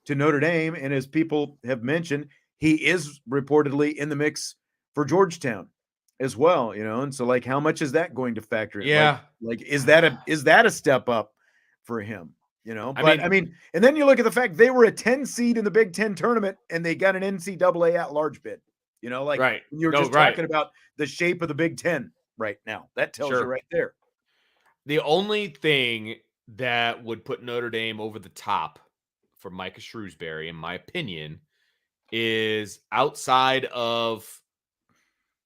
to Notre Dame. And as people have mentioned, he is reportedly in the mix for Georgetown as well, and so like how much is that going to factor in? Yeah. Like is that a step up for him? But I mean, and then you look at the fact they were a 10 seed in the Big Ten tournament and they got an NCAA at-large bid. Right. You're talking about the shape of the Big Ten right now. That tells you right there. The only thing that would put Notre Dame over the top for Micah Shrewsbury, in my opinion, is outside of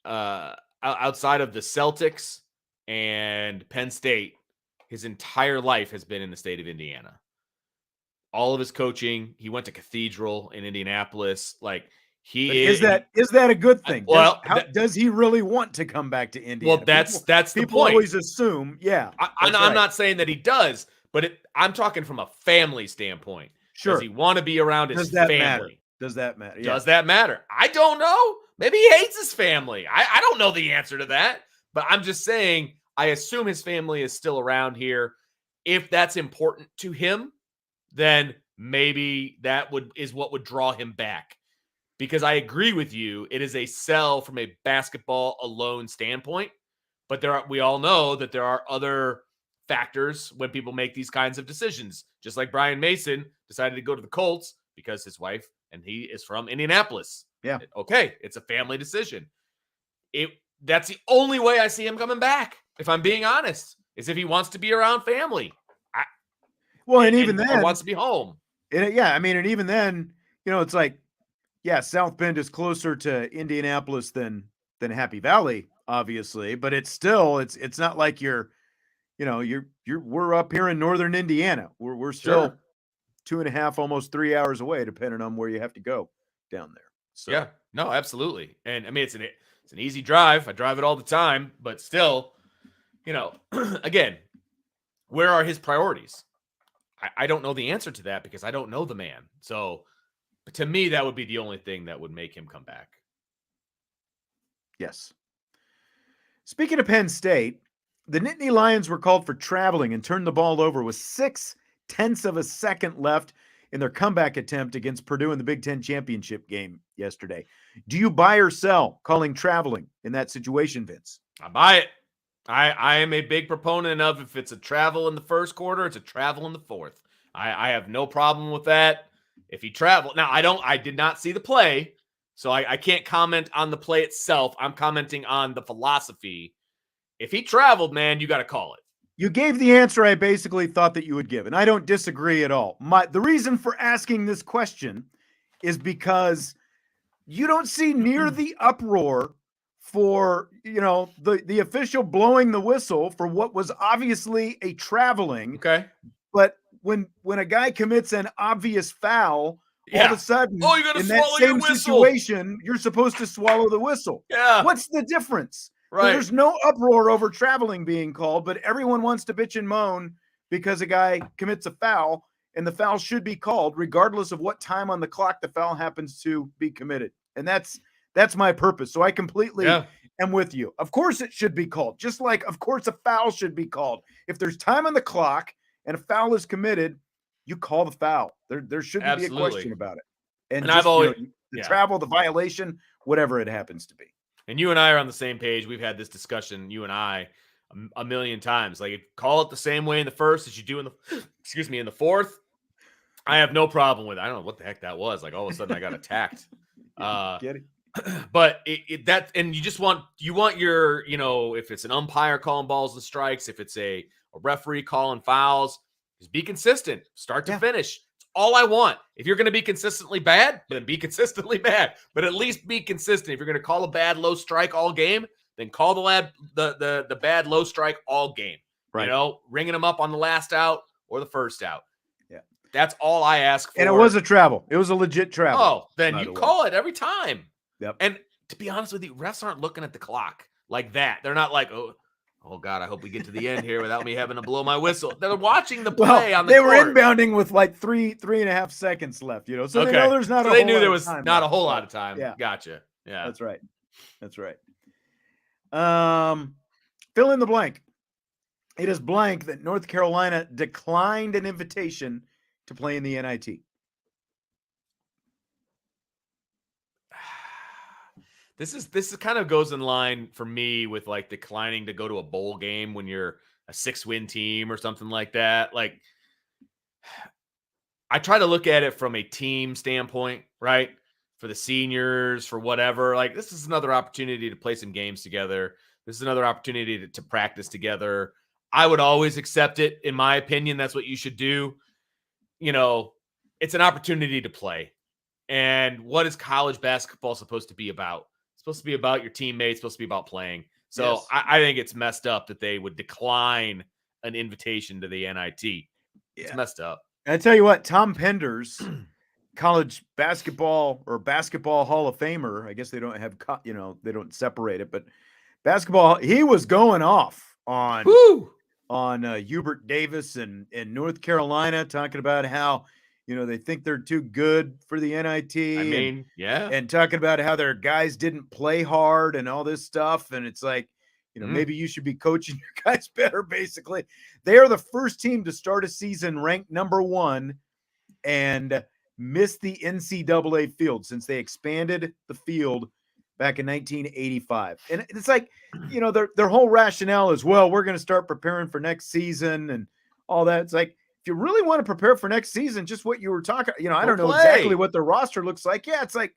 the Celtics and Penn State, his entire life has been in the state of Indiana. All of his coaching, he went to Cathedral in Indianapolis. Like is that a good thing? Well, does he really want to come back to Indiana? Well, that's the point. People always assume, yeah. I'm not saying that he does, but I'm talking from a family standpoint. Sure. Does he want to be around his family? Does that matter? Yeah. Does that matter? I don't know. Maybe he hates his family. I don't know the answer to that, but I'm just saying, I assume his family is still around here. If that's important to him, then maybe that is what would draw him back. Because I agree with you, it is a sell from a basketball alone standpoint, but we all know that there are other factors when people make these kinds of decisions. Just like Brian Mason decided to go to the Colts because his wife and he is from Indianapolis. Yeah. Okay, it's a family decision. That's the only way I see him coming back, if I'm being honest, is if he wants to be around family. Even then, wants to be home. And even then, it's like, yeah, South Bend is closer to Indianapolis than Happy Valley, obviously, but it's still it's not like we're up here in northern Indiana. We're still 2.5, almost 3 hours away, depending on where you have to go down there. So yeah, no, absolutely. And I mean, it's an easy drive. I drive it all the time, but still, again, where are his priorities? I don't know the answer to that because I don't know the man. So to me, that would be the only thing that would make him come back. Yes. Speaking of Penn State, the Nittany Lions were called for traveling and turned the ball over with 0.6 of a second left in their comeback attempt against Purdue in the Big Ten championship game yesterday. Do you buy or sell calling traveling in that situation, Vince? I buy it. I am a big proponent of, if it's a travel in the first quarter, it's a travel in the fourth. I have no problem with that. If he traveled, now I did not see the play, So I can't comment on the play itself. I'm commenting on the philosophy. If he traveled, man, you got to call it. You gave the answer I basically thought that you would give, and I don't disagree at all. The reason for asking this question is because you don't see near the uproar for, the official blowing the whistle for what was obviously a traveling. Okay. But when a guy commits an obvious foul, all of a sudden, you got to in that swallow your same whistle. situation, you're supposed to swallow the whistle. Yeah. What's the difference? Right. There's no uproar over traveling being called, but everyone wants to bitch and moan because a guy commits a foul, and the foul should be called regardless of what time on the clock the foul happens to be committed. And that's my purpose. So I completely am with you. Of course it should be called, just like, of course, a foul should be called. If there's time on the clock and a foul is committed, you call the foul. There shouldn't be a question about it. And just, I've always the travel, the violation, whatever it happens to be. And you and I are on the same page. We've had this discussion, you and I, a million times. Like, call it the same way in the first as you do in the, in the fourth. I have no problem with it. I don't know what the heck that was. Like, all of a sudden I got attacked. Get it? But and you want your, if it's an umpire calling balls and strikes, if it's a referee calling fouls, just be consistent, start to finish. All I want. If you're going to be consistently bad, then be consistently bad. But at least be consistent. If you're going to call a bad low strike all game, then call the bad low strike all game. Right. Ringing them up on the last out or the first out. Yeah. That's all I ask for. And it was a travel. It was a legit travel. Oh, then you call it every time. Yep. And to be honest with you, refs aren't looking at the clock like that. They're not like, oh God, I hope we get to the end here without me having to blow my whistle. They're watching the play on the court. They were inbounding with like three and a half seconds left, So they know there's not a whole lot of time. They knew there was not a whole lot of time. Yeah. Gotcha. Yeah. That's right. Fill in the blank. It is blank that North Carolina declined an invitation to play in the NIT. This is kind of goes in line for me with like declining to go to a bowl game when you're a 6-win team or something like that. Like, I try to look at it from a team standpoint, right? For the seniors, for whatever. Like, this is another opportunity to play some games together. This is another opportunity to practice together. I would always accept it. In my opinion, that's what you should do. It's an opportunity to play. And what is college basketball supposed to be about? It's supposed to be about your teammates, supposed to be about playing. So yes. I think it's messed up that they would decline an invitation to the NIT. It's messed up. And I tell you what, Tom Pender's college basketball or basketball Hall of Famer, I guess they don't have, they don't separate it, but basketball, he was going off on Hubert Davis and North Carolina, talking about how, they think they're too good for the NIT. And talking about how their guys didn't play hard and all this stuff. And it's like, maybe you should be coaching your guys better, basically. They are the first team to start a season ranked number 1 and miss the NCAA field since they expanded the field back in 1985. And it's like, their whole rationale is, well, we're going to start preparing for next season and all that. It's like, if you really want to prepare for next season, just what you were talking, I don't know exactly what their roster looks like. Yeah, it's like,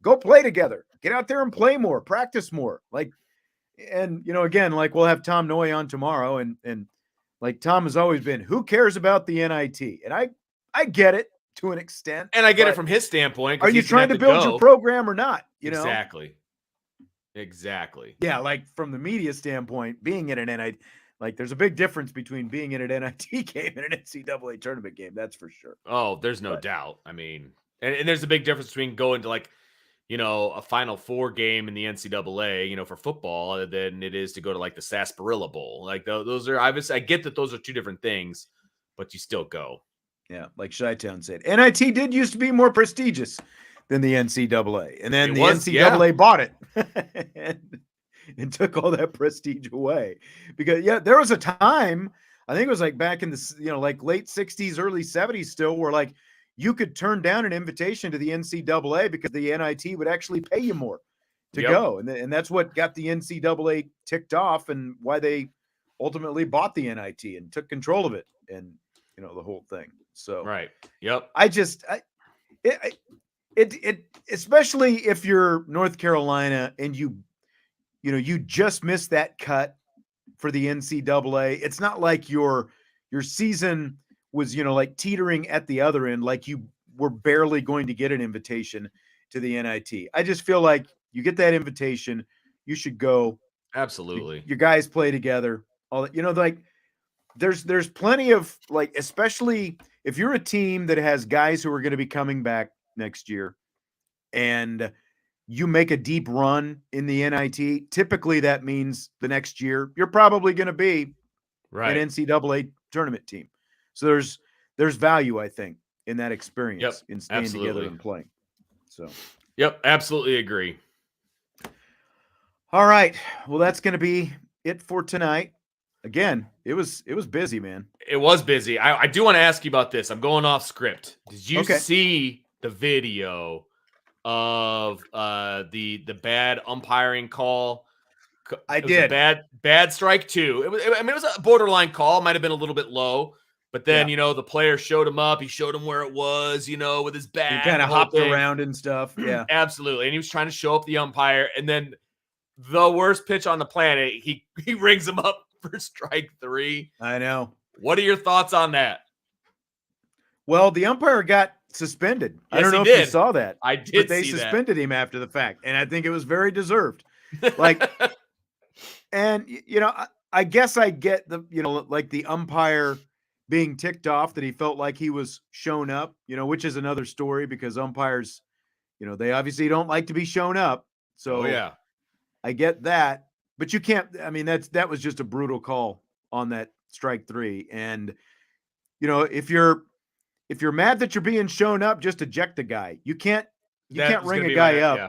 go play together, get out there and play more, practice more. Like, and, again, like we'll have Tom Noy on tomorrow. And like Tom has always been, who cares about the NIT? And I get it to an extent. And I get it from his standpoint. Are you trying to build your program or not? Exactly. Yeah. Like from the media standpoint, being in an NIT, like there's a big difference between being in an NIT game and an NCAA tournament game. That's for sure. Oh, there's no doubt. I mean, and there's a big difference between going to like, a Final Four game in the NCAA, for football than it is to go to like the Sarsaparilla Bowl. Like those are obviously, I get that those are two different things, but you still go. Yeah. Like Chi-Town said, NIT did used to be more prestigious than the NCAA. And then NCAA bought it. And took all that prestige away because there was a time, I think it was like back in the, like late 60s, early 70s still, where like you could turn down an invitation to the NCAA because the NIT would actually pay you more to go. And that's what got the NCAA ticked off and why they ultimately bought the NIT and took control of it and, the whole thing. So, right. Yep. it especially if you're North Carolina and you just missed that cut for the NCAA. It's not like your season was, like teetering at the other end, like you were barely going to get an invitation to the NIT. I just feel like you get that invitation, you should go. Absolutely. Your guys play together. All that, like there's plenty of, like, especially if you're a team that has guys who are going to be coming back next year and you make a deep run in the NIT, typically that means the next year you're probably going to be right. an NCAA tournament team. So there's value, I think, in that experience, in staying together and playing. So, yep, absolutely agree. All right. Well, that's going to be it for tonight. Again, it was busy, man. It was busy. I do want to ask you about this. I'm going off script. Did you see the video of the bad umpiring call? I did. Bad strike 2. It was a borderline call. Might have been a little bit low, but then the player showed him up. He showed him where it was, with his bat. He kind of hopped around and stuff. Yeah, absolutely. And he was trying to show up the umpire, and then the worst pitch on the planet, he rings him up for strike 3. I know. What are your thoughts on that? Well, the umpire got suspended. Yes, I don't know if you saw that. I did. But they suspended him after the fact, and I think it was very deserved. Like, and I guess I get the like the umpire being ticked off that he felt like he was shown up. Which is another story, because umpires, they obviously don't like to be shown up. So I get that, but you can't. I mean, that was just a brutal call on that strike 3, and if you're mad that you're being shown up, just eject the guy. You can't ring a guy up. Yeah.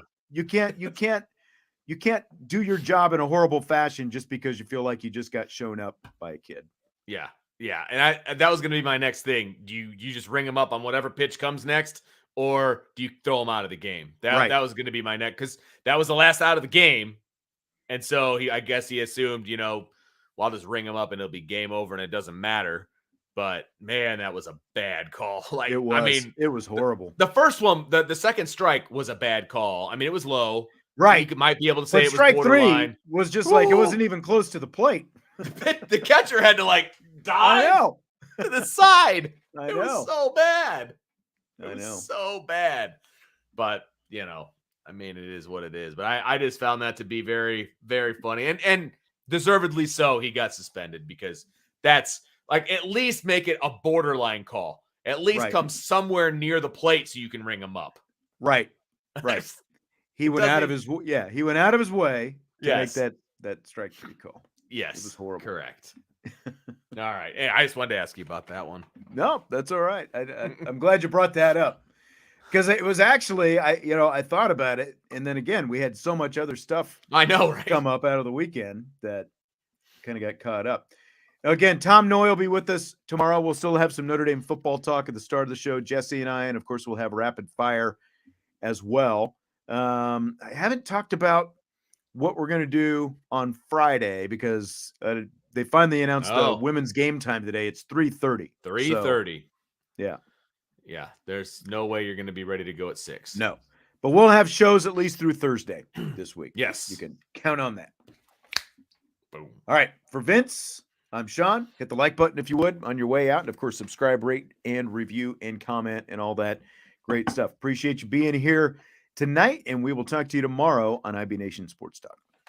You can't do your job in a horrible fashion just because you feel like you just got shown up by a kid. Yeah. Yeah. And that was going to be my next thing. Do you just ring him up on whatever pitch comes next, or do you throw him out of the game? That was going to be my next, because that was the last out of the game. And so I guess he assumed, well, I'll just ring him up and it'll be game over and it doesn't matter. But man, that was a bad call. Like, it was. I mean, it was horrible. The first one, the second strike was a bad call. I mean, it was low. Right. You might be able to say but it was strike borderline. 3 was just like, it wasn't even close to the plate. The catcher had to dive to the side. It was so bad. It was so bad. But, I mean, it is what it is. But I just found that to be very, very funny. And deservedly so, he got suspended, because that's, like, at least make it a borderline call. At least come somewhere near the plate so you can ring him up. Right. He went out of his way to make that strike 3 call. Yes. It was horrible. Correct. All right. Hey, I just wanted to ask you about that one. No, that's all right. I'm glad you brought that up, because it was actually, I thought about it, and then again, we had so much other stuff come up out of the weekend that kind of got caught up. Again, Tom Noy will be with us tomorrow. We'll still have some Notre Dame football talk at the start of the show, Jesse and I, and of course we'll have rapid fire as well. I haven't talked about what we're going to do on Friday, because they finally announced the women's game time today. It's 3:30. 3:30. So, yeah. There's no way you're going to be ready to go at 6. No, but we'll have shows at least through Thursday this week. Yes, you can count on that. Boom. All right, for Vince, I'm Sean. Hit the like button if you would on your way out. And of course, subscribe, rate, and review, and comment, and all that great stuff. Appreciate you being here tonight, and we will talk to you tomorrow on IB Nation Sports Talk.